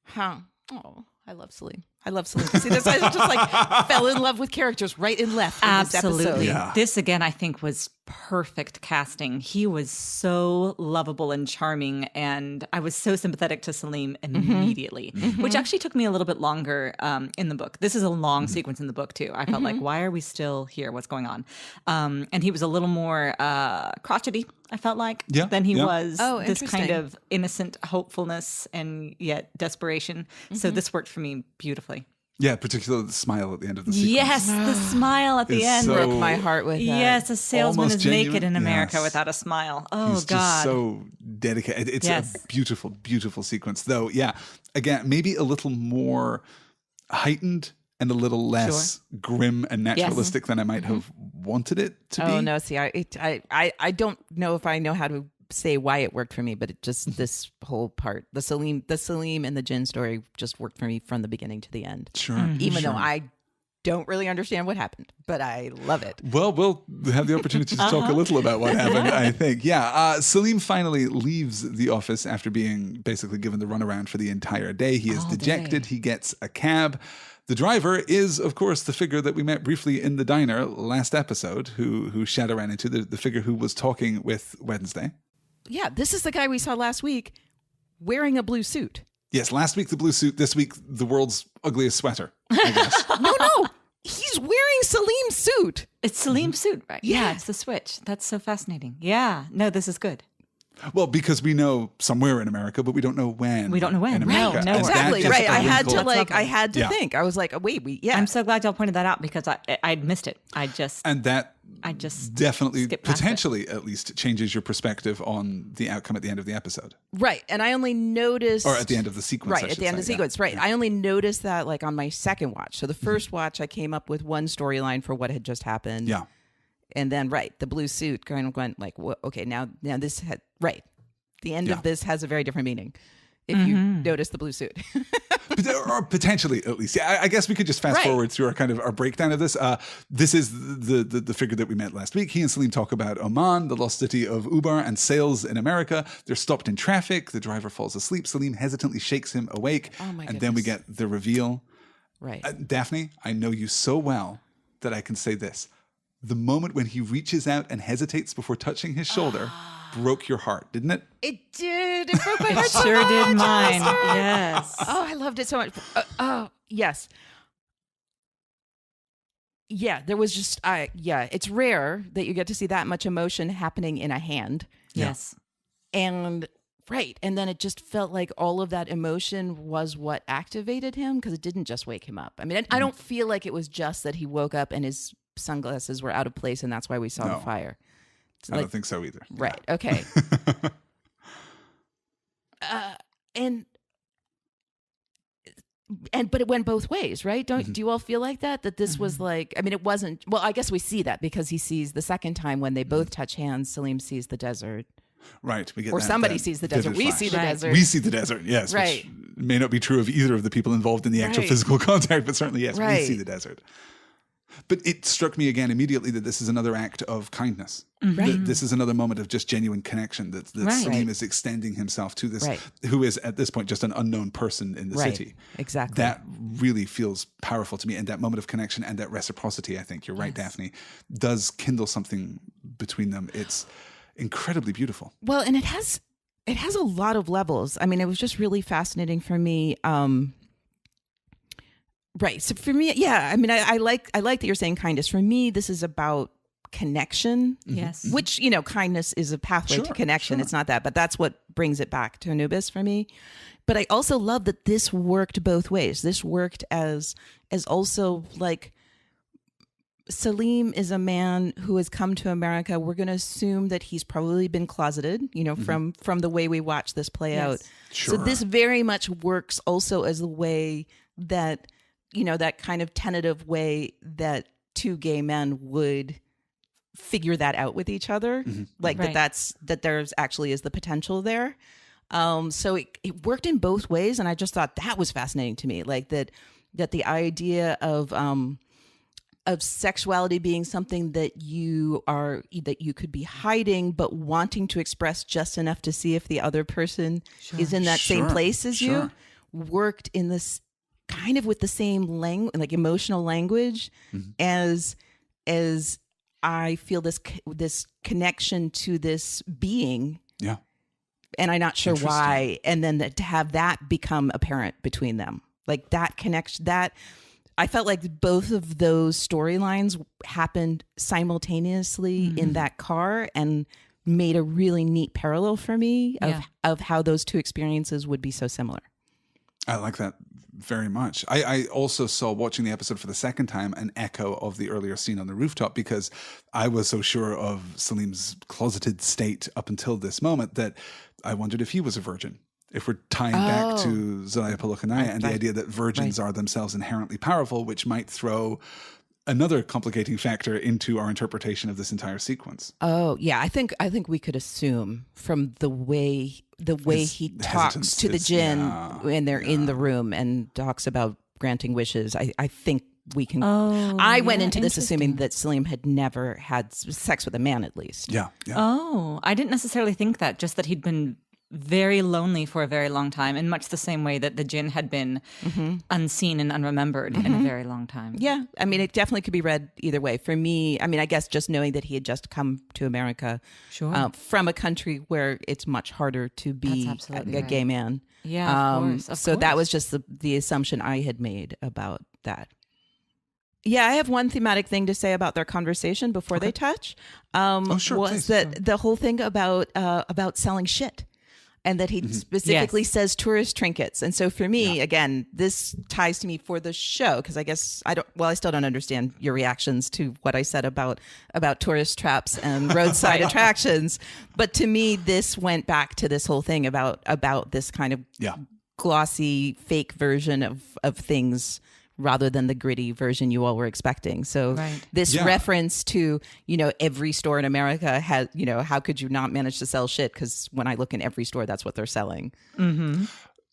Huh. Oh, I love Salim. See, this I just like fell in love with characters right and left in Absolutely. this episode. Yeah. This again, I think, was perfect casting. He was so lovable and charming, and I was so sympathetic to Salim immediately, which actually took me a little bit longer in the book. This is a long sequence in the book too. I felt like, why are we still here? What's going on? And he was a little more crotchety, I felt like, than he was this kind of innocent hopefulness and yet desperation. So this worked for me beautifully. Yeah, particularly the smile at the end of the sequence. Yes, the smile at the end broke my heart with that. Yes, a salesman Almost is genuine. naked in America Yes. without a smile. Oh, He's God. just so dedicated. It's a beautiful, beautiful sequence. Though, again, maybe a little more heightened and a little less grim and naturalistic than I might have wanted it to be. Oh, no, see, I don't know if I know how to say why it worked for me, but it just this whole part, the Salim and the Jinn story just worked for me from the beginning to the end. Sure. Even though I don't really understand what happened, but I love it. Well, we'll have the opportunity to talk a little about what happened, I think. Salim finally leaves the office after being basically given the runaround for the entire day. He is dejected. He gets a cab. The driver is, of course, the figure that we met briefly in the diner last episode, who Shadow ran into, the figure who was talking with Wednesday. Yeah, this is the guy we saw last week wearing a blue suit. Yes, last week the blue suit, this week the world's ugliest sweater, I guess. No, he's wearing Salim's suit. It's Salim's suit, right? Yeah, it's the switch. That's so fascinating. Yeah, no, this is good. Well, because we know somewhere in America, but we don't know when. We don't know when. In America. No, exactly. Right. I had to Yeah. think. I was like, wait. I'm so glad y'all pointed that out because I'd missed it. I just definitely, skipped past potentially at least, changes your perspective on the outcome at the end of the episode. Right. And I only noticed... Or at the end of the sequence, Right, at the end of the sequence. Right. I only noticed that like on my second watch. So the first watch, I came up with one storyline for what had just happened. Yeah. And then, the blue suit going like, okay, now this had, the end of this has a very different meaning if you notice the blue suit. Or potentially, at least. Yeah, I guess we could just fast forward through our breakdown of this. This is the figure that we met last week. He and Salim talk about Oman, the lost city of Ubar, and sales in America. They're stopped in traffic. The driver falls asleep. Salim hesitantly shakes him awake. Oh my and then we get the reveal. Right. Daphne, I know you so well that I can say this. The moment when he reaches out and hesitates before touching his shoulder broke your heart, didn't it? It did. It broke my heart. It sure did mine. Yes. Oh, I loved it so much. Yes. Yeah, there was just, it's rare that you get to see that much emotion happening in a hand. Yes. And then it just felt like all of that emotion was what activated him, because it didn't just wake him up. I mean, I don't feel like it was just that he woke up and his sunglasses were out of place and that's why we saw the fire. I don't think so either. Right. Okay. But it went both ways, right? Do you all feel like that? That this was like, I mean, it wasn't, well, I guess we see that because he sees the second time when they both touch hands, Salim sees the desert. Right. We get or somebody sees the desert. We see the desert. We see the desert, yes. Right. Which may not be true of either of the people involved in the actual physical contact, but certainly, yes, we see the desert. But it struck me again immediately that this is another act of kindness. This is another moment of just genuine connection, that Salim is extending himself to this, who is at this point just an unknown person in the city. Exactly. That really feels powerful to me. And that moment of connection and that reciprocity, I think, you're right, Daphne, does kindle something between them. It's incredibly beautiful. Well, and it has a lot of levels. I mean, it was just really fascinating for me. Right. So for me, I mean, I like that you're saying kindness. For me, this is about connection. Yes. Which, kindness is a pathway to connection. It's not that, but that's what brings it back to Anubis for me. But I also love that this worked both ways. This worked as also like Salim is a man who has come to America. We're going to assume that he's probably been closeted, from the way we watch this play out. Sure. So this very much works also as the way that, that kind of tentative way that two gay men would figure that out with each other. That there's actually is the potential there. So it worked in both ways. And I just thought that was fascinating to me. Like that the idea of sexuality being something that you could be hiding, but wanting to express just enough to see if the other person is in that same place as you, worked in this kind of with the same like emotional language as I feel this connection to this being. Yeah. And I'm not sure why. And then to have that become apparent between them, like that connection, that I felt like both of those storylines happened simultaneously in that car and made a really neat parallel for me of how those two experiences would be so similar. I like that very much. I also saw, watching the episode for the second time, an echo of the earlier scene on the rooftop, because I was so sure of Salim's closeted state up until this moment that I wondered if he was a virgin. If we're tying back to Zelaya Palokanaya and the idea that virgins are themselves inherently powerful, which might throw another complicating factor into our interpretation of this entire sequence. Oh, yeah. I think we could assume from the way he talks to the jinn when they're in the room and talks about granting wishes. I think we can. I went into this assuming that Salim had never had sex with a man, at least. Yeah. Oh, I didn't necessarily think that. Just that he'd been very lonely for a very long time, in much the same way that the jinn had been unseen and unremembered in a very long time. Yeah. I mean, it definitely could be read either way. For me, I mean, I guess just knowing that he had just come to America from a country where it's much harder to be a gay man. Yeah, of course. So that was just the assumption I had made about that. Yeah, I have one thematic thing to say about their conversation before they touch. Was that the whole thing about selling shit. And that he specifically says tourist trinkets. And so for me, again, this ties to me for the show, because I guess I still don't understand your reactions to what I said about tourist traps and roadside attractions. But to me, this went back to this whole thing about this kind of glossy fake version of things rather than the gritty version you all were expecting. So this reference to, every store in America has, how could you not manage to sell shit? Because when I look in every store, that's what they're selling. Mm-hmm.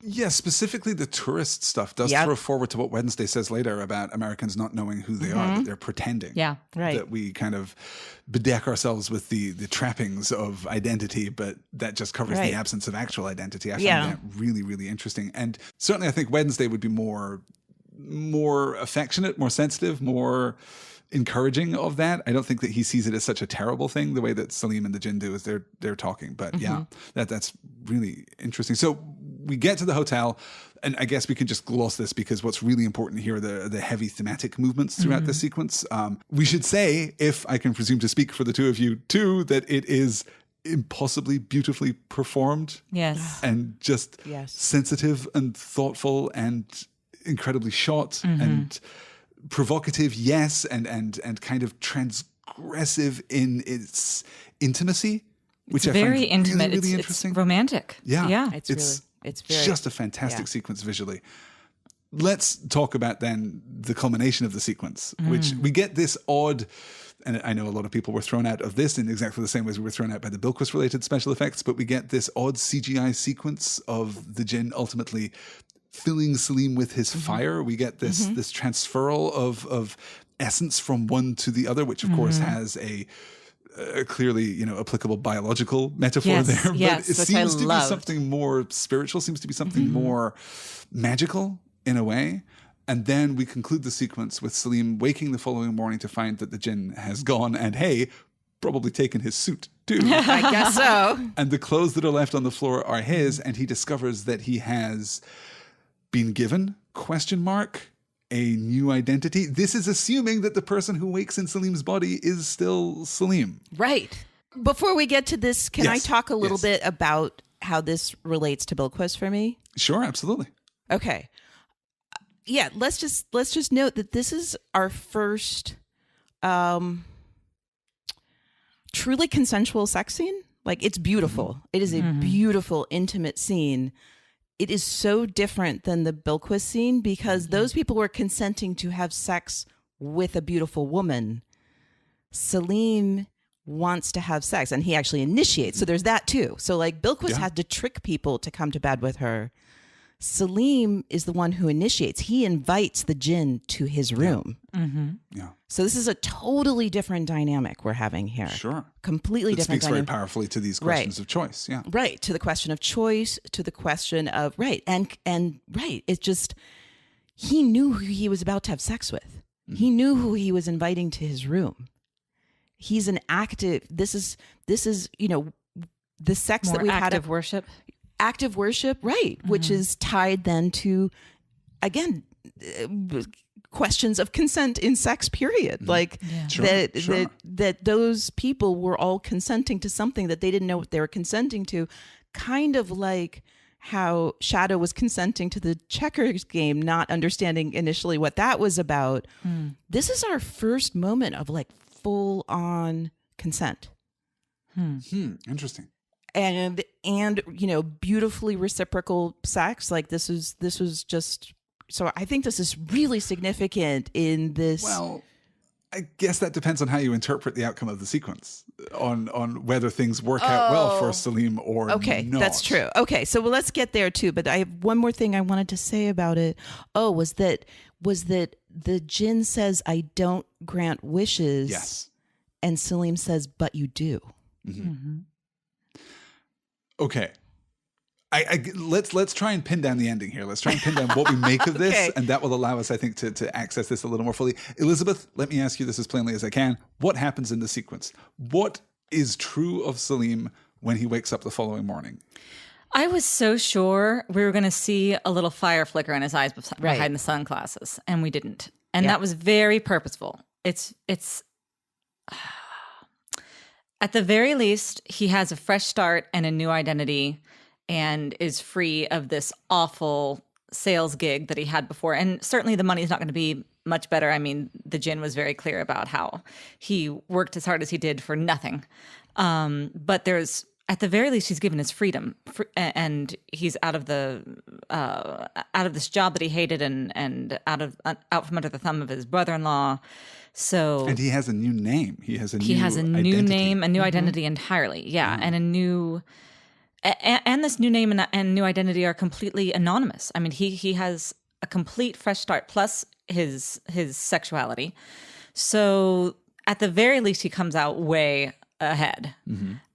Yeah, specifically the tourist stuff does throw forward to what Wednesday says later about Americans not knowing who they are, that they're pretending. Yeah, right. That we kind of bedeck ourselves with the trappings of identity, but that just covers the absence of actual identity. I find that really, really interesting. And certainly I think Wednesday would be more affectionate, more sensitive, more encouraging of that. I don't think that he sees it as such a terrible thing the way that Salim and the Jinn do as they're talking. But that's really interesting. So we get to the hotel, and I guess we could just gloss this because what's really important here are the heavy thematic movements throughout the sequence. We should say, if I can presume to speak for the two of you too, that it is impossibly beautifully performed. Yes. And just sensitive and thoughtful and incredibly shot and provocative, yes, and kind of transgressive in its intimacy, which it's I very find intimate. really interesting. It's romantic. Yeah. It's very, just a fantastic sequence visually. Let's talk about then the culmination of the sequence, which we get this odd, and I know a lot of people were thrown out of this in exactly the same ways we were thrown out by the Bilquis-related special effects, but we get this odd CGI sequence of the Jinn ultimately filling Salim with his fire. We get this transferal of essence from one to the other, which of course has a clearly, applicable biological metaphor there. But it seems to be something more spiritual, seems to be something more magical in a way. And then we conclude the sequence with Salim waking the following morning to find that the Jinn has gone and, hey, probably taken his suit too. I guess so. And the clothes that are left on the floor are his, and he discovers that he has been given, a new identity. This is assuming that the person who wakes in Salim's body is still Salim. Right. Before we get to this, can I talk a little bit about how this relates to Bilquis for me? Sure, absolutely. Okay. Yeah, let's just note that this is our first truly consensual sex scene. Like, it's beautiful. It is a beautiful, intimate scene. It is so different than the Bilquis scene because those people were consenting to have sex with a beautiful woman. Salim wants to have sex, and he actually initiates. So there's that too. So like Bilquis had to trick people to come to bed with her. Salim is the one who initiates. He invites the Jinn to his room. Yeah. So this is a totally different dynamic we're having here. Sure. Completely different speaks dynamic. very powerfully to these questions of choice. Yeah. Right. To the question of choice, to the question of, And it's just, he knew who he was about to have sex with. He knew who he was inviting to his room. He's an active, this is, the sex More that we've had. Active worship, right. Which is tied then to, again, questions of consent in sex, period. Like that those people were all consenting to something that they didn't know what they were consenting to, kind of like how Shadow was consenting to the checkers game, not understanding initially what that was about. This is our first moment of like full on consent. Interesting. And beautifully reciprocal sex. Like this was just, so I think this is really significant in this. Well, I guess that depends on how you interpret the outcome of the sequence, on whether things work out well for Salim or not. Okay, that's true. Okay, so let's get there too. But I have one more thing I wanted to say about it. Was that the Jinn says, "I don't grant wishes." Yes. And Salim says, "But you do." Okay. Let's try and pin down the ending here. Let's try and pin down what we make of this, and that will allow us, I think, to access this a little more fully. Elizabeth, let me ask you this as plainly as I can. What happens in the sequence? What is true of Salim when he wakes up the following morning? I was so sure we were going to see a little fire flicker in his eyes behind the sunglasses, and we didn't. And that was very purposeful. It's at the very least, he has a fresh start and a new identity and is free of this awful sales gig that he had before. And certainly the money's not going to be much better. I mean, the Jinn was very clear about how he worked as hard as he did for nothing. But there's at the very least, he's given his freedom, and he's out of this job that he hated, and out from under the thumb of his brother-in-law. So, and he has a new name. He has a new name, a new identity entirely. Yeah, and a new. And this new name and new identity are completely anonymous. I mean, he has a complete fresh start, plus his sexuality. So at the very least, he comes out way ahead.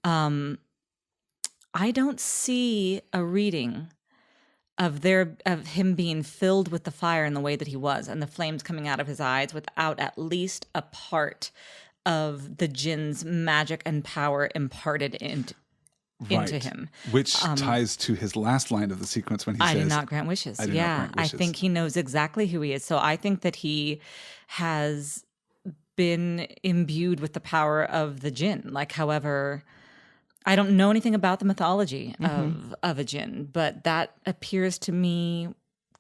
I don't see a reading of him being filled with the fire in the way that he was, and the flames coming out of his eyes, without at least a part of the jinn's magic and power imparted into him. Which ties to his last line of the sequence when he says, I do not grant wishes. I do not grant wishes. I think he knows exactly who he is. So I think that he has been imbued with the power of the jinn. Like, however, I don't know anything about the mythology of a jinn, but that appears to me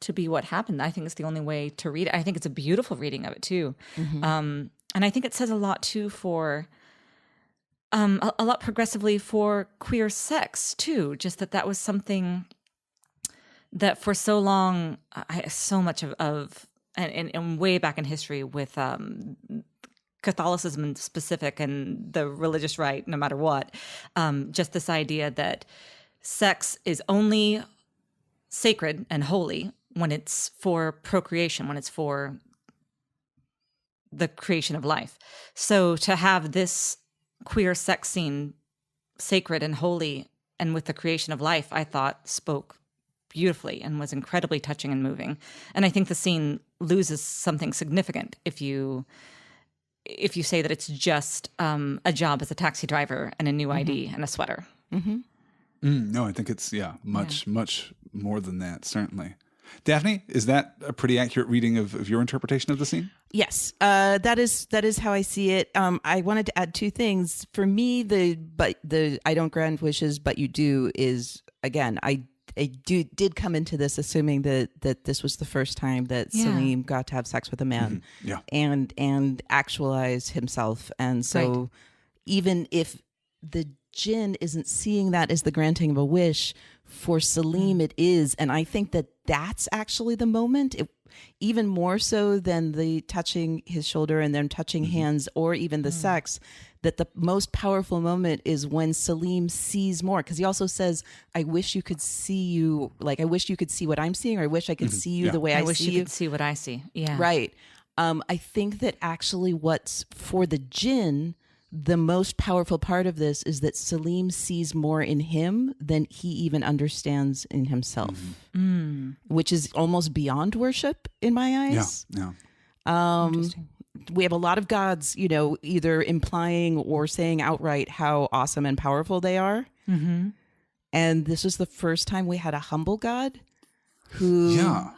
to be what happened. I think it's the only way to read it. I think it's a beautiful reading of it too. And I think it says a lot too for... a lot progressively for queer sex too. Just that was something that for so long, so much of and way back in history with Catholicism in specific and the religious right, no matter what, just this idea that sex is only sacred and holy when it's for procreation, when it's for the creation of life. So to have this queer sex scene sacred and holy and with the creation of life, I thought spoke beautifully and was incredibly touching and moving. And I think the scene loses something significant if you say that it's just a job as a taxi driver and a new ID and a sweater. No, I think it's much more than that, certainly. Daphne, is that a pretty accurate reading of your interpretation of the scene? Yes, that is how I see it. I wanted to add two things. For me, the I don't grant wishes, but you do is, again, I did come into this assuming that this was the first time that Salim got to have sex with a man, and actualize himself. And so, even if the jinn isn't seeing that as the granting of a wish, for Salim it is. And I think that that's actually the moment, even more so than the touching his shoulder and them touching hands or even the sex, that the most powerful moment is when Salim sees more. Because he also says, I wish you could see you, like, I wish you could see what I'm seeing, or I wish I could see you the way I see you. I wish you could see what I see. Yeah. Right. I think that actually what's for the jinn, the most powerful part of this is that Salim sees more in him than he even understands in himself, which is almost beyond worship in my eyes. Yeah. Interesting. We have a lot of gods, either implying or saying outright how awesome and powerful they are. And this is the first time we had a humble God who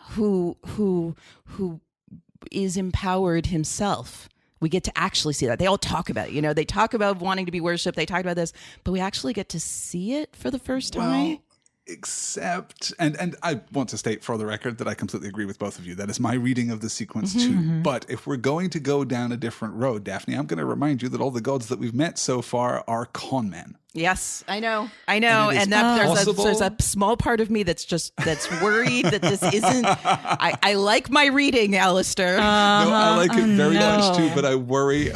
is empowered himself. We get to actually see that. They all talk about it. They talk about wanting to be worshipped. They talk about this, but we actually get to see it for the first time. Well, except, and I want to state for the record that I completely agree with both of you. That is my reading of the sequence too. But if we're going to go down a different road, Daphne, I'm going to remind you that all the gods that we've met so far are con men. Yes, I know. And there's a small part of me that's worried that this isn't. I like my reading, Alastair. No, I like it very much too, but I worry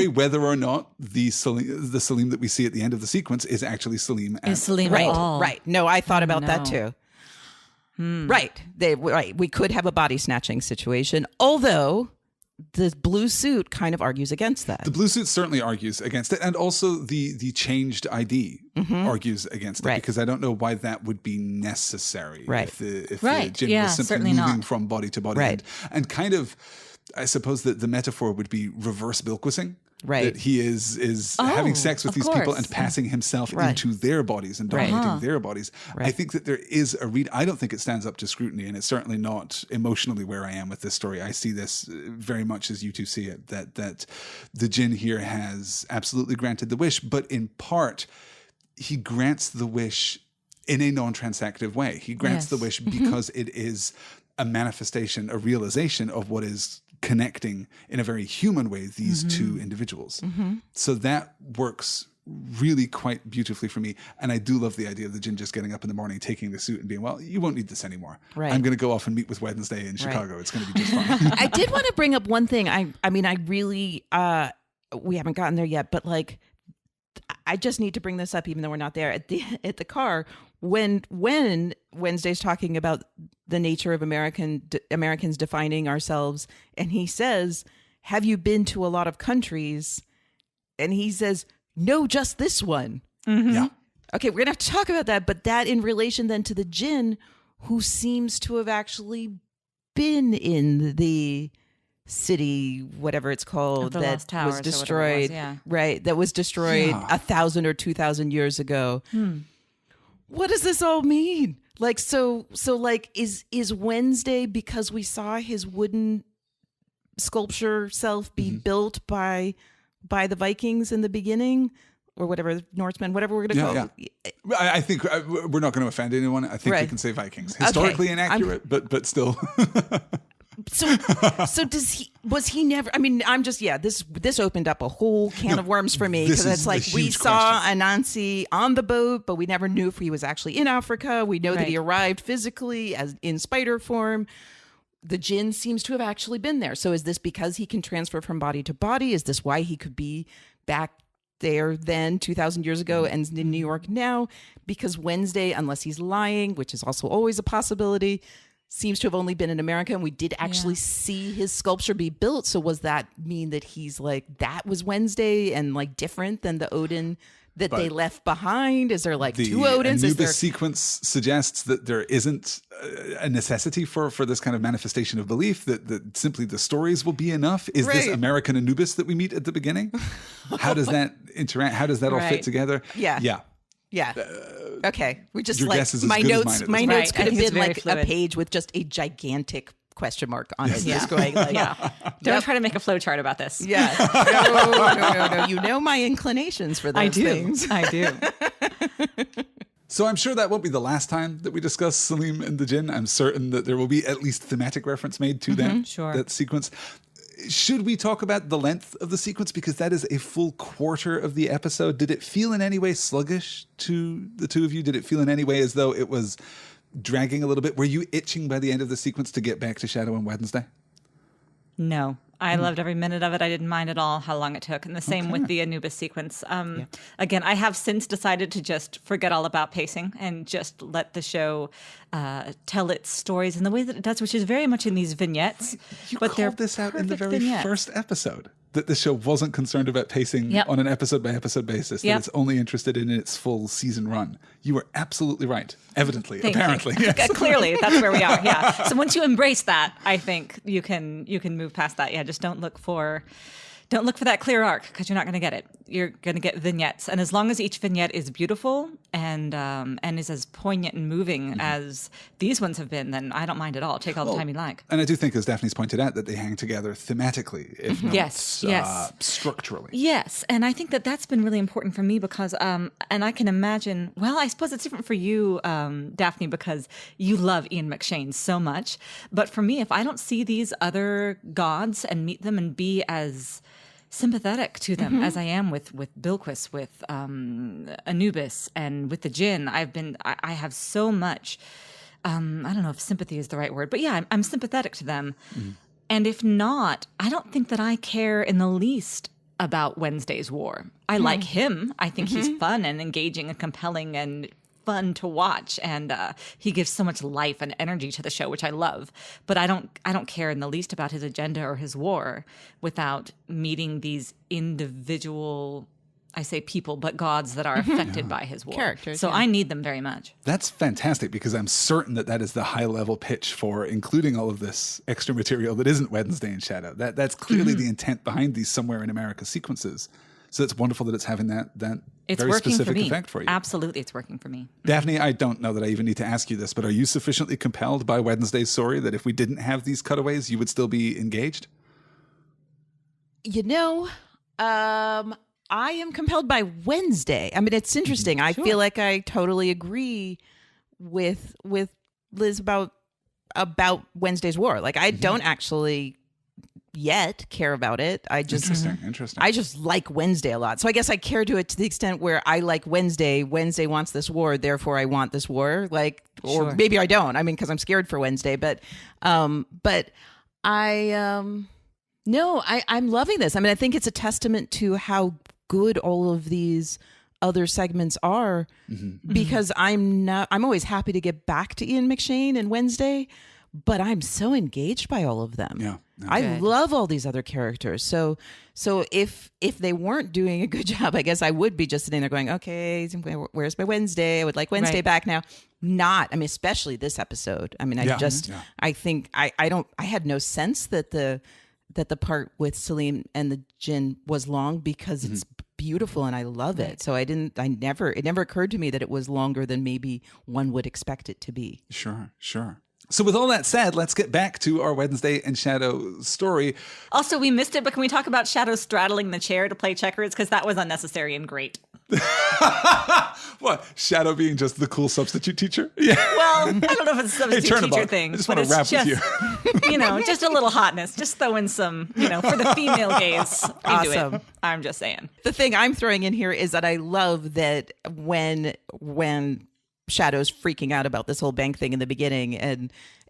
whether or not the Salim that we see at the end of the sequence is actually Salim. Is Salim right? At all. Right. No, I thought about that too. Right. We could have a body snatching situation, although the blue suit kind of argues against that. The blue suit certainly argues against it. And also the changed ID argues against it, because I don't know why that would be necessary if the jinn was simply moving from body to body. Right. And kind of, I suppose that the metaphor would be reverse bilquising. Right. That he is having sex with these people and passing himself into their bodies and dominating their bodies. Right. I think that there is a read. I don't think it stands up to scrutiny, and it's certainly not emotionally where I am with this story. I see this very much as you two see it, that the jinn here has absolutely granted the wish, but in part, he grants the wish in a non-transactive way. He grants the wish because it is a manifestation, a realization of what is connecting in a very human way these two individuals. So that works really quite beautifully for me. And I do love the idea of the Jinn just getting up in the morning, taking the suit and being, well, you won't need this anymore. Right. I'm going to go off and meet with Wednesday in Chicago. It's going to be just fine. I did want to bring up one thing. I mean, I really, we haven't gotten there yet, but like, I just need to bring this up, even though we're not there at the car. When Wednesday's talking about the nature of Americans defining ourselves, and he says, "Have you been to a lot of countries?" And he says, "No, just this one." Mm-hmm. Yeah. Okay, we're gonna have to talk about that, but that in relation then to the Jinn, who seems to have actually been in the city, whatever it's called, the that Lost Towers was destroyed, yeah. that was destroyed 1,000 or 2,000 years ago. What does this all mean? Like, so like, is Wednesday, because we saw his wooden sculpture self be built by the Vikings in the beginning, or whatever, Norsemen, whatever we're going to call it? I think we're not going to offend anyone. I think we can say Vikings. Historically inaccurate, but still. So was he never, I mean, I'm just, this opened up a whole can of worms for me, because it's like, we saw Anansi on the boat, but we never knew if he was actually in Africa. We know that he arrived physically as in spider form. The Jinn seems to have actually been there. So is this because he can transfer from body to body? Is this why he could be back there then 2,000 years ago and in New York now? Because Wednesday, unless he's lying, which is also always a possibility, seems to have only been in America, and we did actually see his sculpture be built. So was that mean that he's like, that was Wednesday and like different than the Odin that they left behind? Is there like two Odins? The Anubis sequence suggests that there isn't a necessity for this kind of manifestation of belief, that simply the stories will be enough. Is this American Anubis that we meet at the beginning? How does that interact? How does that all fit together? Yeah. Okay. We just, your like, guess is as my good as notes. mine My notes could have been like fluid. a page with just a gigantic question mark on it. Just going like, Don't try to make a flow chart about this. Yeah. No. You know my inclinations for those things. I do. So I'm sure that won't be the last time that we discuss Salim and the Jinn. I'm certain that there will be at least thematic reference made to them, that sequence. Should we talk about the length of the sequence? Because that is a full quarter of the episode. Did it feel in any way sluggish to the two of you? Did it feel in any way as though it was dragging a little bit? Were you itching by the end of the sequence to get back to Shadow and Wednesday? No. I loved every minute of it. I didn't mind at all how long it took. And the same with the Anubis sequence. Again, I have since decided to just forget all about pacing and just let the show tell its stories in the way that it does, which is very much in these vignettes. You called this out in the very first episode, that the show wasn't concerned about pacing on an episode-by-episode basis, that it's only interested in its full season run. You were absolutely right. Evidently, apparently. Yes. Clearly, that's where we are. Yeah. So once you embrace that, I think you can move past that. Yeah, just don't look for that clear arc, because you're not going to get it. You're going to get vignettes, and as long as each vignette is beautiful and is as poignant and moving as these ones have been, then I don't mind at all. Take all the time you like. And I do think, as Daphne's pointed out, that they hang together thematically, if not structurally. Yes, and I think that that's been really important for me because, and I can imagine. Well, I suppose it's different for you, Daphne, because you love Ian McShane so much. But for me, if I don't see these other gods and meet them and be as sympathetic to them as I am with Bilquis, with Anubis, and with the Jinn, I have so much. I don't know if sympathy is the right word, but yeah, I'm sympathetic to them. And if not, I don't think that I care in the least about Wednesday's war. I like him. I think he's fun and engaging and compelling and fun to watch, and he gives so much life and energy to the show, which I love. But I don't care in the least about his agenda or his war without meeting these individual, I say people, but gods that are affected by his war. Characters. So I need them very much. That's fantastic, because I'm certain that is the high-level pitch for including all of this extra material that isn't Wednesday in Shadow. That's clearly the intent behind these Somewhere in America sequences. So it's wonderful that it's having that it's very working specific for me. effect for you. Absolutely, it's working for me. Daphne, I don't know that I even need to ask you this, but are you sufficiently compelled by Wednesday's story that if we didn't have these cutaways, you would still be engaged? You know, I am compelled by Wednesday. I mean, it's interesting. I feel like I totally agree with Liz about Wednesday's war. Like, I don't actually, yet care about it. Interesting. I just like Wednesday a lot. So I guess I care to it to the extent where I like Wednesday. Wednesday wants this war, therefore I want this war. Like, or maybe I don't. I mean, because I'm scared for Wednesday. But I'm loving this. I mean, I think it's a testament to how good all of these other segments are, because I'm always happy to get back to Ian McShane and Wednesday, but I'm so engaged by all of them. Yeah. I love all these other characters. So if they weren't doing a good job, I guess I would be just sitting there going, okay, where's my Wednesday? I would like Wednesday back now. Especially this episode. I mean, I think I had no sense that the part with Salim and the Jinn was long, because it's beautiful and I love it. So it never occurred to me that it was longer than maybe one would expect it to be. Sure. So with all that said, let's get back to our Wednesday and Shadow story. Also, we missed it, but can we talk about Shadow straddling the chair to play checkers? Because that was unnecessary and great. What? Shadow being just the cool substitute teacher? Yeah. Well, I don't know if it's a substitute teacher thing. I just want to rap with you. Just a little hotness. Just throw in some, for the female gaze into it. I'm just saying. The thing I'm throwing in here is that I love that when Shadow's freaking out about this whole bank thing in the beginning,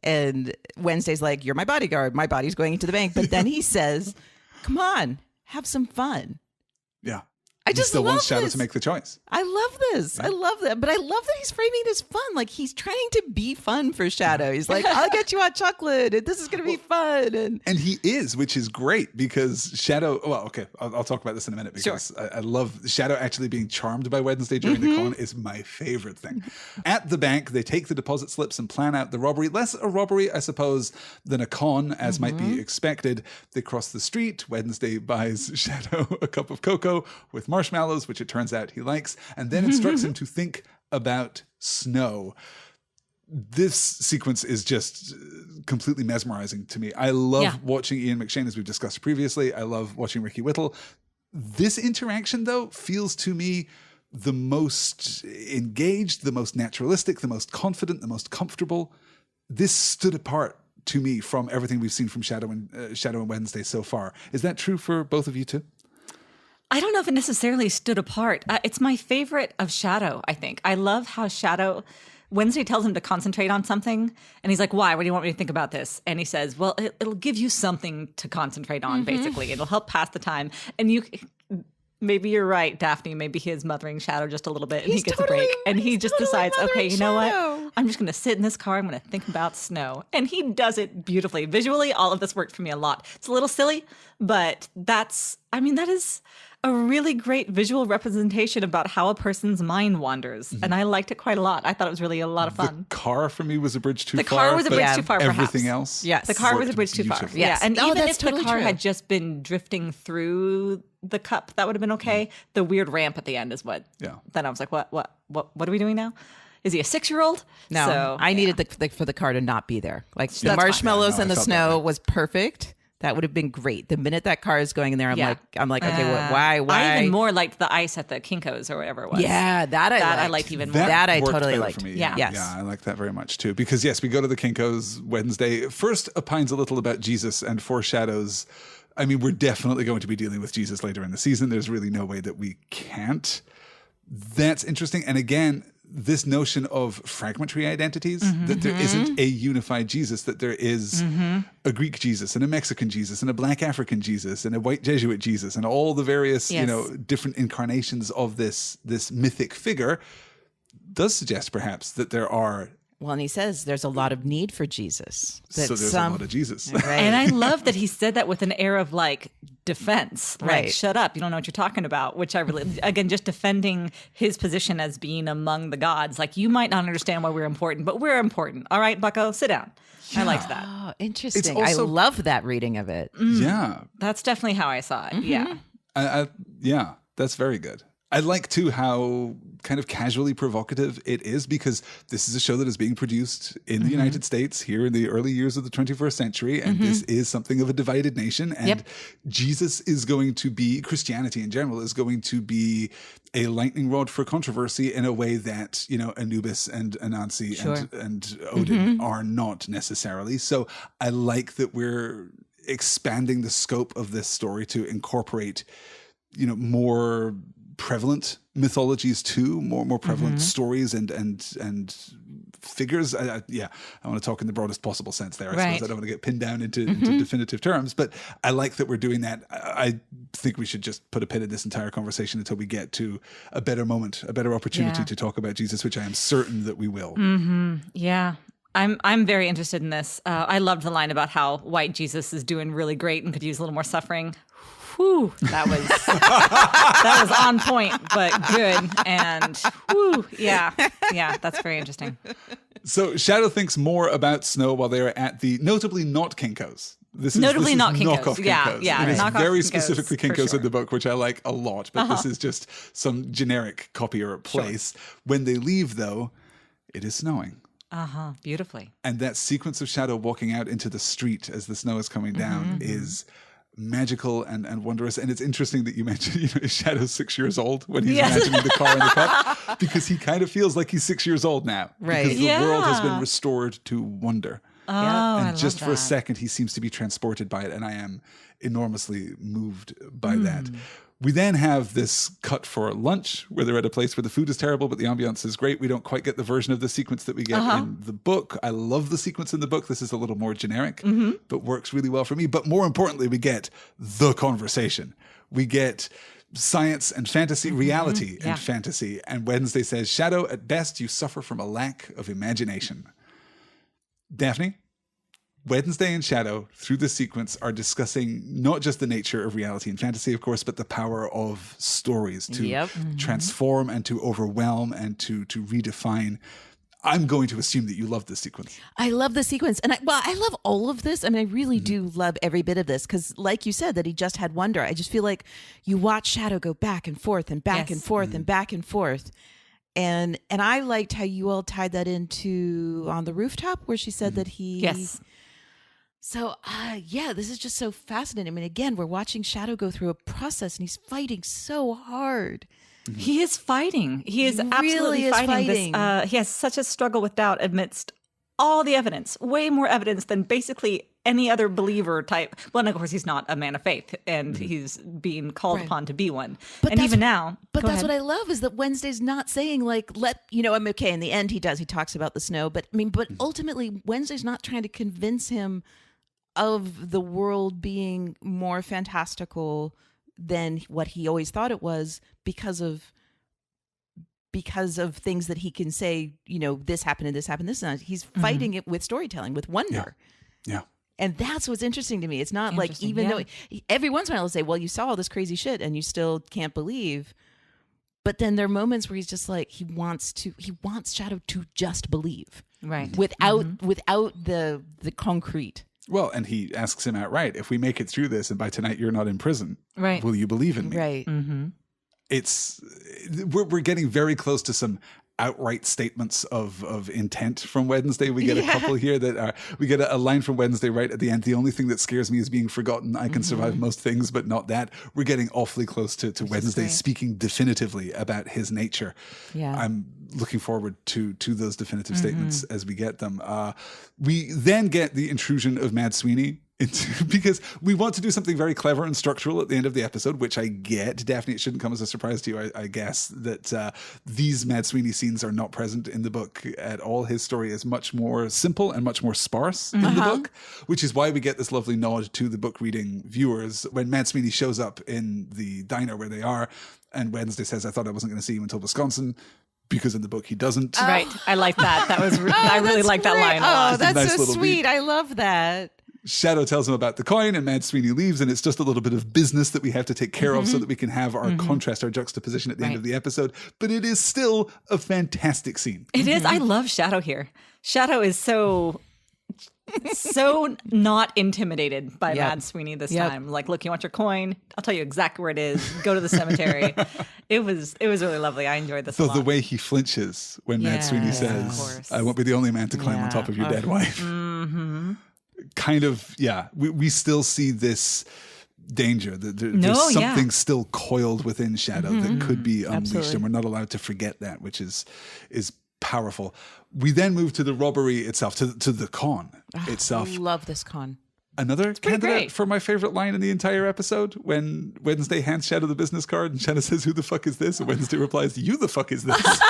and Wednesday's like, you're my bodyguard, my body's going into the bank, but then he says, come on, have some fun. Yeah. I just still love wants Shadow this. to make the choice. I love this. Yeah. I love that. But I love that he's framing it as fun. Like, he's trying to be fun for Shadow. He's like, I'll get you hot chocolate, and this is going to be fun. And he is, which is great, because Shadow, well, okay, I'll talk about this in a minute, because I love Shadow actually being charmed by Wednesday during the con is my favorite thing. At the bank, they take the deposit slips and plan out the robbery. Less a robbery, I suppose, than a con, as might be expected. They cross the street. Wednesday buys Shadow a cup of cocoa with marshmallows, which it turns out he likes, and then instructs him to think about snow. This sequence is just completely mesmerizing to me. I love watching Ian McShane, as we've discussed previously. I love watching Ricky Whittle. This interaction, though, feels to me the most engaged, the most naturalistic, the most confident, the most comfortable. This stood apart to me from everything we've seen from Shadow and Wednesday so far. Is that true for both of you too? I don't know if it necessarily stood apart. It's my favorite of Shadow, I think. I love how Wednesday tells him to concentrate on something, and he's like, why? What do you want me to think about this? And he says, well, it'll give you something to concentrate on, basically. It'll help pass the time. And maybe you're right, Daphne. Maybe he is mothering Shadow just a little bit, and he gets a break. And he just decides, okay, you know what? I'm just going to sit in this car. I'm going to think about snow. And he does it beautifully. Visually, all of this worked for me a lot. It's a little silly, but that is a really great visual representation about how a person's mind wanders. And I liked it quite a lot. I thought it was really a lot of fun. The car for me was a bridge too far. The car was a bridge too far, perhaps. Everything else? Yes. The car was a bridge too far. Beautifully. Yeah. And even if totally the car true. had just been drifting through the cup, that would have been okay. The weird ramp at the end is what. Yeah. Then I was like, what are we doing now? Is he a 6-year-old? No. So, I needed for the car to not be there. Like, the marshmallows and the snow was perfect. That would have been great. The minute that car is going in there, I'm like, okay, why? I even more liked the ice at the Kinko's or whatever it was. Yeah, I liked even more. That I totally liked. For me. Yeah. Yes. Yeah, I like that very much too. Because yes, we go to the Kinko's Wednesday. First opines a little about Jesus and foreshadows. I mean, we're definitely going to be dealing with Jesus later in the season. There's really no way that we can't. That's interesting. And again, this notion of fragmentary identities, that there isn't a unified Jesus, that there is a Greek Jesus and a Mexican Jesus and a Black African Jesus and a white Jesuit Jesus and all the various, different incarnations of this mythic figure, does suggest perhaps that there are. Well, and he says there's a lot of need for Jesus. So there's a lot of Jesus. Right. And I love that he said that with an air of like defense. Like, right. Shut up. You don't know what you're talking about. Which I really, again, just defending his position as being among the gods. Like, you might not understand why we're important, but we're important. All right, bucko, sit down. Yeah. I liked that. Oh, interesting. Also, I love that reading of it. Yeah. That's definitely how I saw it. Yeah. Yeah, that's very good. I like, too, how kind of casually provocative it is, because this is a show that is being produced in the United States here in the early years of the 21st century, and this is something of a divided nation, and Jesus is going to be, Christianity in general, is going to be a lightning rod for controversy in a way that, Anubis and Anansi and Odin are not necessarily. So I like that we're expanding the scope of this story to incorporate, more prevalent mythologies too, more prevalent stories and figures. I want to talk in the broadest possible sense there. I suppose I don't want to get pinned down into definitive terms, but I like that we're doing that. I think we should just put a pin in this entire conversation until we get to a better moment, a better opportunity to talk about Jesus, which I am certain that we will. Yeah. I'm very interested in this. I loved the line about how white Jesus is doing really great and could use a little more suffering. Whew, that was on point, but good. And whew, yeah, that's very interesting. So Shadow thinks more about Snow while they are at the notably not Kinko's. This is notably not knockoff Kinko's. Yeah. It is very specifically Kinko's sure. in the book, which I like a lot, but this is just some generic copy or place. Sure. When they leave, though, it is snowing. Beautifully. And that sequence of Shadow walking out into the street as the snow is coming down is magical and wondrous. And it's interesting that you mentioned, Shadow's 6 years old when he's imagining the car in the cup, because he kind of feels like he's 6 years old now. Right. Because the world has been restored to wonder. And just for a second, he seems to be transported by it. And I am enormously moved by that. We then have this cut for lunch where they're at a place where the food is terrible, but the ambiance is great. We don't quite get the version of the sequence that we get in the book. I love the sequence in the book. This is a little more generic, but works really well for me. But more importantly, we get the conversation. We get science and fantasy, reality and fantasy. And Wednesday says, Shadow, at best, you suffer from a lack of imagination. Daphne? Wednesday and Shadow, through this sequence, are discussing not just the nature of reality and fantasy, of course, but the power of stories to transform and to overwhelm and to redefine. I'm going to assume that you love this sequence. I love the sequence. And I love all of this. I mean, I really do love every bit of this because, like you said, that he just had wonder. I just feel like you watch Shadow go back and forth and back and forth and back and forth. And I liked how you all tied that into On the Rooftop, where she said that he... Yes. So, this is just so fascinating. I mean, again, we're watching Shadow go through a process, and he's fighting so hard. He is fighting. He is absolutely fighting. This, he has such a struggle with doubt amidst all the evidence, way more evidence than basically any other believer type. Well, and of course, he's not a man of faith, and he's being called upon to be one. But and even now, but that's what I love is that Wednesday's not saying like, I'm okay. In the end, he talks about the snow, but ultimately, Wednesday's not trying to convince him of the world being more fantastical than what he always thought it was because of things that he can say, this happened and this happened, this and that. He's fighting it with storytelling, with wonder. Yeah. And that's what's interesting to me. It's not like, even though every once in a while he'll say, well, you saw all this crazy shit and you still can't believe. But then there are moments where he's just like, he wants Shadow to just believe. Right. Without the concrete. Well, and he asks him outright, if we make it through this and by tonight you're not in prison, will you believe in me? Right. We're getting very close to some outright statements of intent from Wednesday. We get a couple here that we get a line from Wednesday right at the end. The only thing that scares me is being forgotten. I can survive most things, but not that. We're getting awfully close to Wednesday speaking definitively about his nature. Yeah. I'm looking forward to those definitive statements as we get them. We then get the intrusion of Mad Sweeney because we want to do something very clever and structural at the end of the episode, which I get. Daphne, it shouldn't come as a surprise to you, I guess, that these Mad Sweeney scenes are not present in the book at all. His story is much more simple and much more sparse in the book, which is why we get this lovely nod to the book reading viewers when Mad Sweeney shows up in the diner where they are, and Wednesday says, I thought I wasn't going to see you until Wisconsin. Because in the book he doesn't. Right. I like that. That was I really like that line a lot. Oh, that's nice so sweet. I love that. Shadow tells him about the coin and Mad Sweeney leaves, and it's just a little bit of business that we have to take care of so that we can have our contrast, our juxtaposition at the end of the episode. But it is still a fantastic scene. It is. I love Shadow here. Shadow is so not intimidated by Mad Sweeney this time. Like, look, you want your coin? I'll tell you exactly where it is. Go to the cemetery. It was really lovely. I enjoyed this a lot. The way he flinches when Mad Sweeney says, I won't be the only man to climb on top of your dead wife. Kind of, we still see this danger. There's something still coiled within Shadow that could be unleashed, and we're not allowed to forget that, which is powerful. We then move to the robbery itself, to the con itself. I love this con. Another candidate great. for my favorite line in the entire episode, when Wednesday hands Shadow the business card and Shadow says, "Who the fuck is this?" and Wednesday replies, "You the fuck is this?"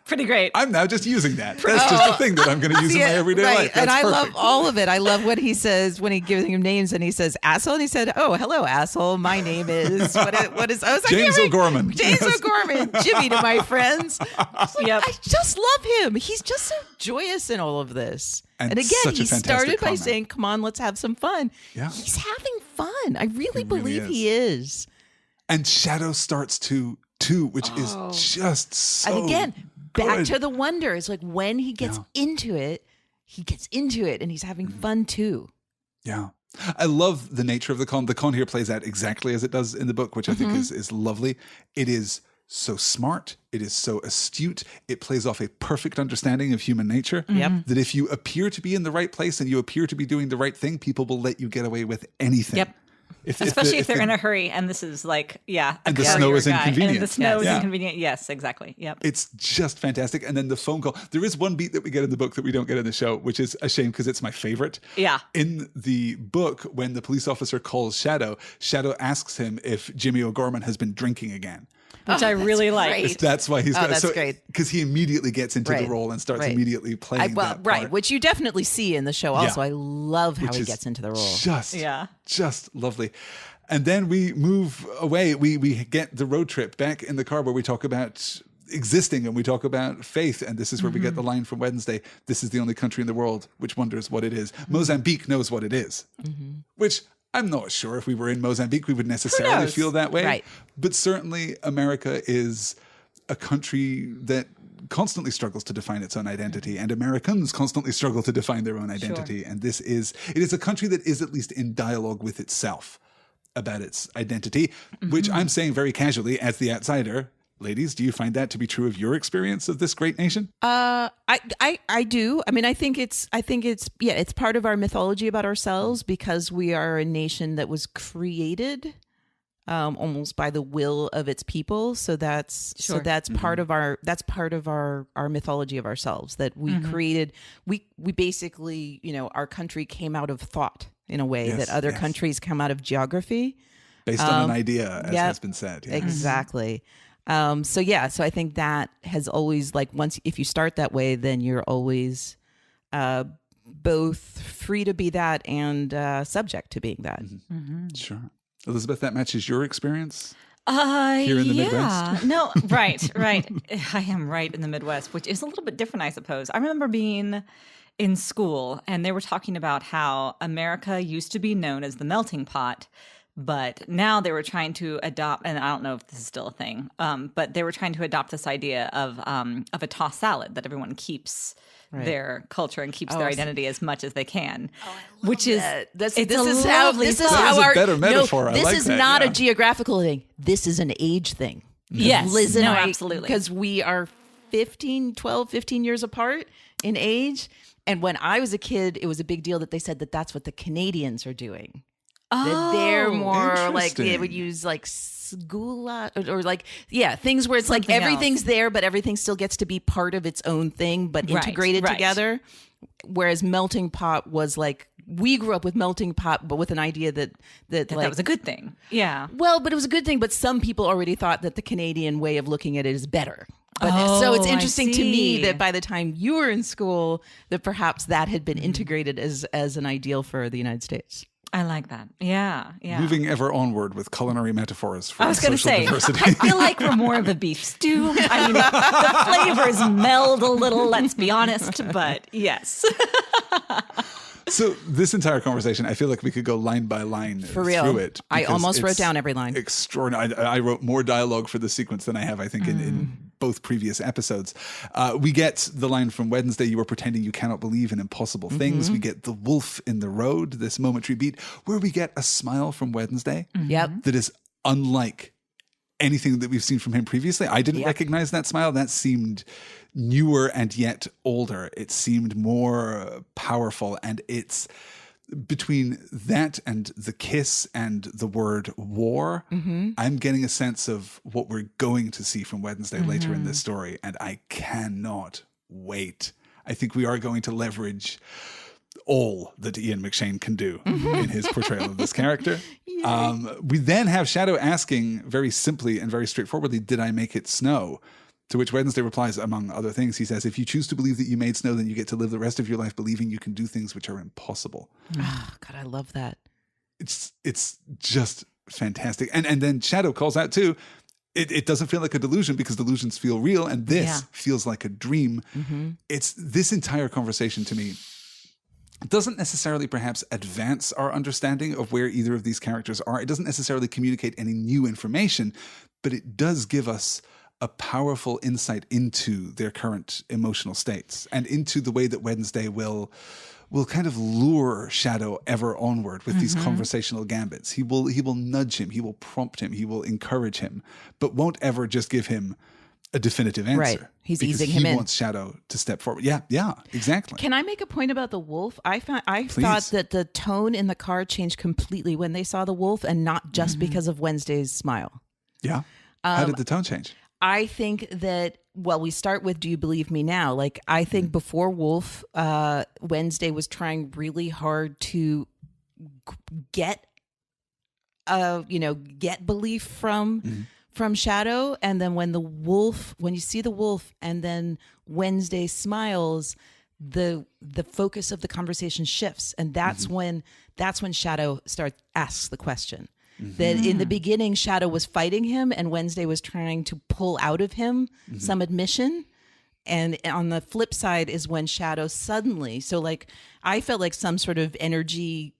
Pretty great. I'm now just using that. That's just a thing that I'm going to use in my everyday life. That's and I perfect. love all of it. I love what he says when he gives him names and he says asshole. And he said, "Oh, hello, asshole. My name is what is?" I was like, James O'Gorman. James O'Gorman. Jimmy to my friends. Yep. I just love him. He's just so joyous in all of this. And again, such a he fantastic started by comment. saying, "Come on, let's have some fun." Yeah. He's having fun. I really believe is. he is. And Shadow starts to too, which is just so And again, back good. to the wonder. It's like when he gets into it, and he's having fun too. Yeah. I love the nature of the con. The con here plays out exactly as it does in the book, which I think is lovely. It is so smart. It is so astute. It plays off a perfect understanding of human nature. Yep. That if you appear to be in the right place and you appear to be doing the right thing, people will let you get away with anything. Yep. Especially if they're in a hurry and this is like, And the snow is guy. inconvenient. And the snow is Yeah. inconvenient. Yes, exactly. Yep. It's just fantastic. And then the phone call. There is one beat that we get in the book that we don't get in the show, which is a shame because it's my favorite. Yeah. In the book, when the police officer calls Shadow, Shadow asks him if Jimmy O'Gorman has been drinking again. Which I really like. great. That's why he's got that's great. Because he immediately gets into the Right. role and starts Right. immediately playing that part. which you definitely see in the show also. Yeah. I love how Which he is gets into the role. Just lovely. And then we move away. We get the road trip back in the car where we talk about existing and we talk about faith. And this is where we get the line from Wednesday. This is the only country in the world which wonders what it is. Mozambique knows what it is, which I'm not sure if we were in Mozambique, we would necessarily knows? feel that way. Right. But certainly America is a country that constantly struggles to define its own identity, and Americans constantly struggle to define their own identity. And it is a country that is at least in dialogue with itself about its identity, which I'm saying very casually as the outsider. Ladies, do you find that to be true of your experience of this great nation? I do. I mean, I think it's it's part of our mythology about ourselves because we are a nation that was created almost by the will of its people. So that's part of our mythology of ourselves, that we created. We basically, our country came out of thought in a way that other countries come out of geography. Based on an idea, as has been said. Yeah. Exactly. So I think that has always, like, if you start that way, then you're always both free to be that and subject to being that. Sure. Elizabeth, that matches your experience here in the Midwest? No, right. I am right in the Midwest, which is a little bit different, I suppose. I remember being in school and they were talking about how America used to be known as the melting pot, but now they were trying to adopt, and I don't know if this is still a thing, but they were trying to adopt this idea of a tossed salad, that everyone keeps their culture and keeps their identity as much as they can, which is this is how our better metaphor. This I like is that, not yeah. a geographical thing. This is an age thing. Yes, Liz and I, absolutely, because we are 15 years apart in age. And when I was a kid, it was a big deal that they said that that's what the Canadians are doing. That they're more like, they would use like Gula or like, things where it's Something like everything's else. there, but everything still gets to be part of its own thing, but integrated together. Whereas melting pot was like, we grew up with melting pot, but with an idea that was a good thing. Yeah. Well, but it was a good thing, but some people already thought that the Canadian way of looking at it is better. But so it's I interesting to me see. that by the time you were in school, that perhaps that had been integrated as an ideal for the United States. I like that. Yeah. Moving ever onward with culinary metaphors for I was going to social say, diversity. I feel like we're more of a beef stew. I mean, the flavors meld a little, let's be honest, but yes. So this entire conversation, I feel like we could go line by line For real. through it. I because almost wrote it's down every line. Extraordinary. I wrote more dialogue for this sequence than I have, I think, in both previous episodes. We get the line from Wednesday, you were pretending you cannot believe in impossible things. We get the wolf in the road, this momentary beat, where we get a smile from Wednesday Yep. that is unlike anything that we've seen from him previously. I didn't recognize that smile. That seemed newer and yet older. It seemed more powerful. And it's between that and the kiss and the word war, I'm getting a sense of what we're going to see from Wednesday later in this story. And I cannot wait. I think we are going to leverage all that Ian McShane can do in his portrayal of this character. We then have Shadow asking very simply and very straightforwardly, did I make it snow? To which Wednesday replies, among other things, he says, if you choose to believe that you made snow, then you get to live the rest of your life believing you can do things which are impossible. Oh, God, I love that. It's just fantastic. And then Shadow calls out too, it doesn't feel like a delusion because delusions feel real, and this feels like a dream. It's this entire conversation to me doesn't necessarily perhaps advance our understanding of where either of these characters are. It doesn't necessarily communicate any new information, but it does give us a powerful insight into their current emotional states and into the way that Wednesday will kind of lure Shadow ever onward with these conversational gambits. He will nudge him, he will prompt him, he will encourage him, but won't ever just give him a definitive answer. Right. He's easing him in. He wants Shadow to step forward. Yeah, exactly. Can I make a point about the wolf? I thought that the tone in the car changed completely when they saw the wolf, and not just because of Wednesday's smile. Yeah. How did the tone change? I think that, well, we start with "Do you believe me now?" Like, I think before Wolf, Wednesday was trying really hard to get belief from Shadow, and then when you see the wolf, and then Wednesday smiles, the focus of the conversation shifts, and that's when Shadow asks the question. That in the beginning, Shadow was fighting him, and Wednesday was trying to pull out of him some admission. And on the flip side is when Shadow suddenly, so like, I felt like some sort of energy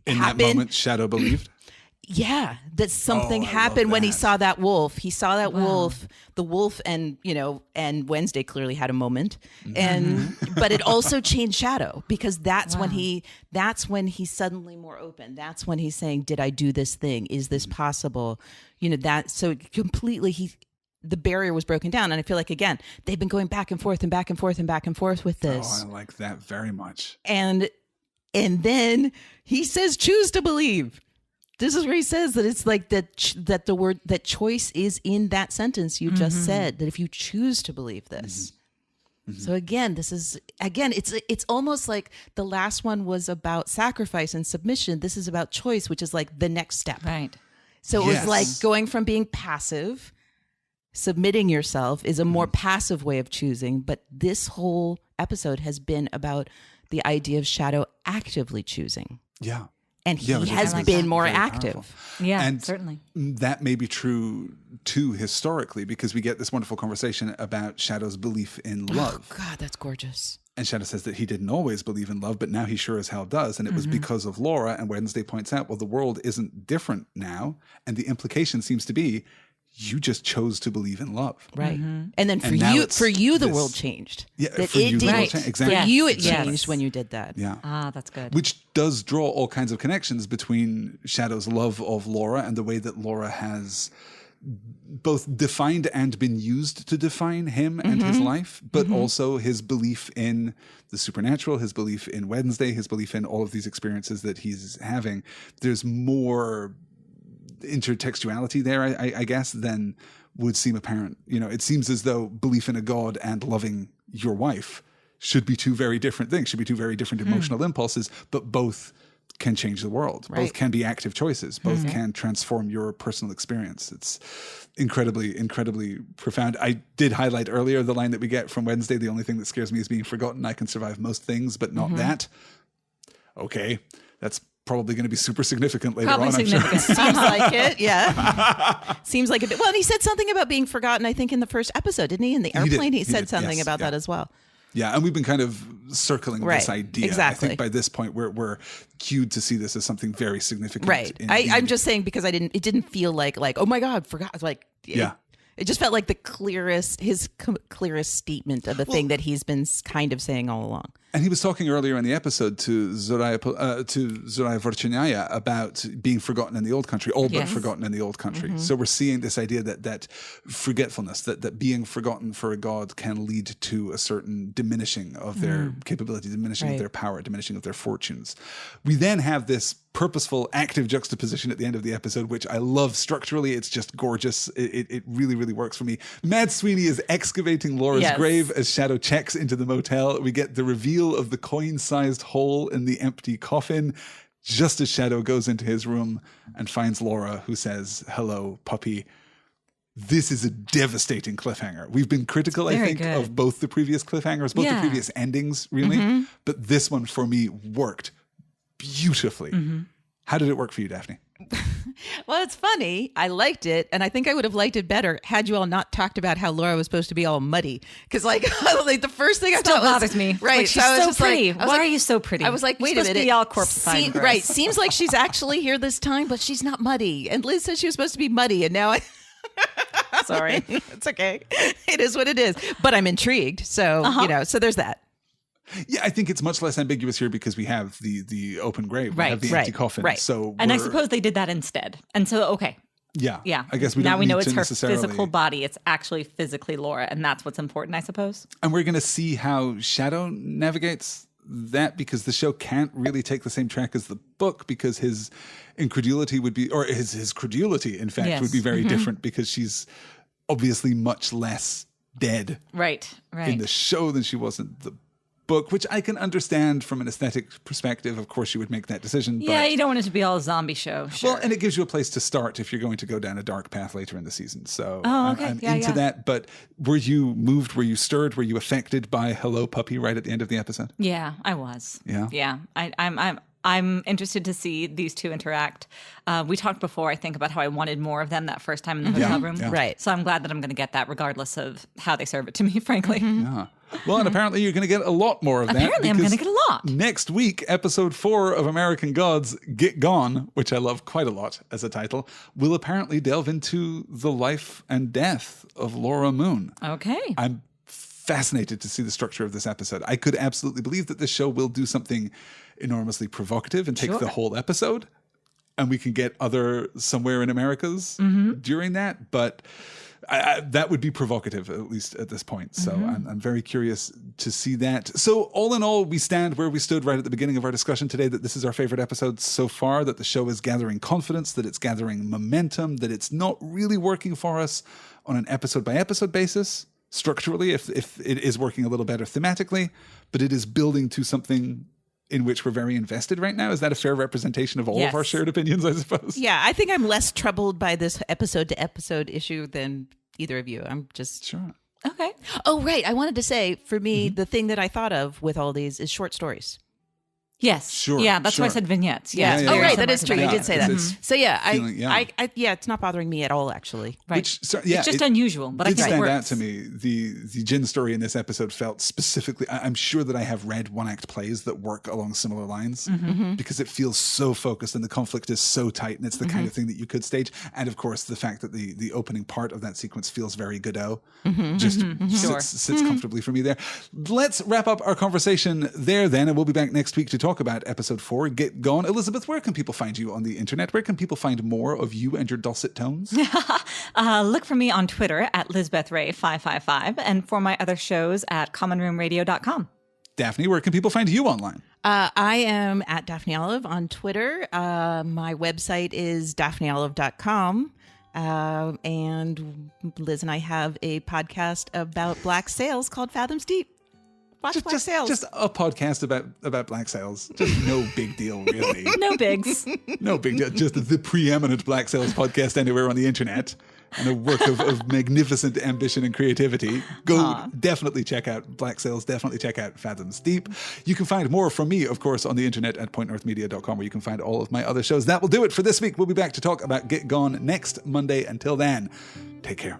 in happened. That moment, Shadow believed. Yeah, that something happened when he saw that wolf. He saw that wolf, the wolf, and Wednesday clearly had a moment, but it also changed Shadow, because that's when he suddenly more open. That's when he's saying, "Did I do this thing? Is this possible?" So completely the barrier was broken down, and I feel like again they've been going back and forth and back and forth and back and forth with this. Oh, I like that very much. And then he says, "Choose to believe." This is where he says that it's like that the word, that choice is in that sentence you just said, that if you choose to believe this. So again, it's almost like the last one was about sacrifice and submission. This is about choice, which is like the next step. Right. So it was like going from being passive, submitting yourself is a more passive way of choosing. But this whole episode has been about the idea of Shadow actively choosing. Yeah. And he has been more active. Powerful. Yeah, and certainly. That may be true too historically, because we get this wonderful conversation about Shadow's belief in love. Oh, God, that's gorgeous. And Shadow says that he didn't always believe in love, but now he sure as hell does. And it was because of Laura. And Wednesday points out, well, the world isn't different now. And the implication seems to be, you just chose to believe in love. Right. And then for you, the world changed. Yeah, that for you, the world changed. Exactly. For you, it changed when you did that. Yeah. Ah, that's good. Which does draw all kinds of connections between Shadow's love of Laura and the way that Laura has both defined and been used to define him and his life, but also his belief in the supernatural, his belief in Wednesday, his belief in all of these experiences that he's having. There's more intertextuality there, I guess, than would seem apparent. It seems as though belief in a god and loving your wife should be two very different things, should be two very different emotional impulses, but both can change the world. Right. Both can be active choices. Both can transform your personal experience. It's incredibly, incredibly profound. I did highlight earlier the line that we get from Wednesday, the only thing that scares me is being forgotten. I can survive most things, but not that. Okay, that's probably going to be super significant later on. I'm sure. Seems like it, yeah. Seems like it. Well, and he said something about being forgotten, I think, in the first episode, didn't he? In the airplane, he said something about that as well. Yeah, and we've been kind of circling this idea. Exactly. I think by this point we're cued to see this as something very significant. Right. I'm just saying, because it didn't feel like oh my God, forgot. Like, it just felt like his clearest statement of the thing that he's been kind of saying all along. And he was talking earlier in the episode to Zoraya Vorchinaya about being forgotten in the old country, all but forgotten in the old country. So we're seeing this idea that forgetfulness, that being forgotten for a god can lead to a certain diminishing of their capability, diminishing of their power, diminishing of their fortunes. We then have this purposeful, active juxtaposition at the end of the episode, which I love structurally. It's just gorgeous. It really, really works for me. Mad Sweeney is excavating Laura's grave as Shadow checks into the motel. We get the reveal of the coin-sized hole in the empty coffin, just as Shadow goes into his room and finds Laura, who says, "Hello, puppy." This is a devastating cliffhanger. We've been critical, I think, of both the previous cliffhangers, both the previous endings, really. But this one, for me, worked beautifully. How did it work for you, Daphne? Well, it's funny. I liked it, and I think I would have liked it better had you all not talked about how Laura was supposed to be all muddy. Because, like the first thing I thought bothers me. Right, like, she's so pretty. Why are you so pretty? I was like, wait a minute. Be all corpse-fine. Right, seems like she's actually here this time, but she's not muddy. And Liz said she was supposed to be muddy, and now I. Sorry, it's okay. It is what it is. But I'm intrigued, so so there's that. Yeah, I think it's much less ambiguous here because we have the open grave, we have the empty coffin. Right. So and I suppose they did that instead. And so, okay. Yeah. I guess we now don't we know need it's to her physical body. It's actually physically Laura, and that's what's important, I suppose. And we're going to see how Shadow navigates that, because the show can't really take the same track as the book, because his incredulity would be, or his credulity, in fact, would be very different, because she's obviously much less dead in the show than she was in the book, which I can understand from an aesthetic perspective. Of course, you would make that decision. Yeah, you don't want it to be all a zombie show. Sure. Well, and it gives you a place to start if you're going to go down a dark path later in the season. So I'm into that. But were you moved? Were you stirred? Were you affected by Hello Puppy right at the end of the episode? Yeah, I was. Yeah. I'm interested to see these two interact. We talked before, I think, about how I wanted more of them that first time in the hotel room. Yeah. Right. So I'm glad that I'm going to get that regardless of how they serve it to me, frankly. Yeah. Well, and apparently you're going to get a lot more of that. Apparently I'm going to get a lot. Next week, episode 4 of American Gods, Get Gone, which I love quite a lot as a title, will apparently delve into the life and death of Laura Moon. Okay. I'm fascinated to see the structure of this episode. I could absolutely believe that this show will do something enormously provocative and take the whole episode, and we can get other Somewhere in Americas during that, but that would be provocative, at least at this point. So I'm very curious to see that. So all in all, we stand where we stood right at the beginning of our discussion today, that this is our favorite episode so far, that the show is gathering confidence, that it's gathering momentum, that it's not really working for us on an episode by episode basis structurally, if it is working a little better thematically, but it is building to something in which we're very invested right now. Is that a fair representation of all of our shared opinions, I suppose? Yeah, I think I'm less troubled by this episode-to-episode issue than either of you. I'm just... Sure. Okay. Oh, right. I wanted to say, for me, the thing that I thought of with all these is short stories. Yes. Sure. Yeah, that's why I said vignettes. Yeah. Oh, right. That is true. You did say that. So, it's not bothering me at all, actually. Right. It's just unusual, but I think it stand works. out to me. The Jin story in this episode felt specifically, I'm sure that I have read one-act plays that work along similar lines, because it feels so focused and the conflict is so tight, and it's the kind of thing that you could stage. And of course, the fact that the opening part of that sequence feels very Godot just sits comfortably for me there. Let's wrap up our conversation there then, and we'll be back next week to talk about episode 4, Get Gone. Elizabeth, where can people find you on the internet? Where can people find more of you and your dulcet tones? Look for me on Twitter at LizbethRay555, and for my other shows at commonroomradio.com. Daphne, where can people find you online? I am at Daphne Olive on Twitter. My website is daphneolive.com. And Liz and I have a podcast about black sails called Fathoms Deep. Watch Black Sails. Just a podcast about black sails. Just no big deal, really. No bigs. No big deal. Just the preeminent black sails podcast anywhere on the internet. And a work of magnificent ambition and creativity. Definitely check out Black Sails. Definitely check out Fathoms Deep. You can find more from me, of course, on the internet at pointnorthmedia.com, where you can find all of my other shows. That will do it for this week. We'll be back to talk about Get Gone next Monday. Until then, take care.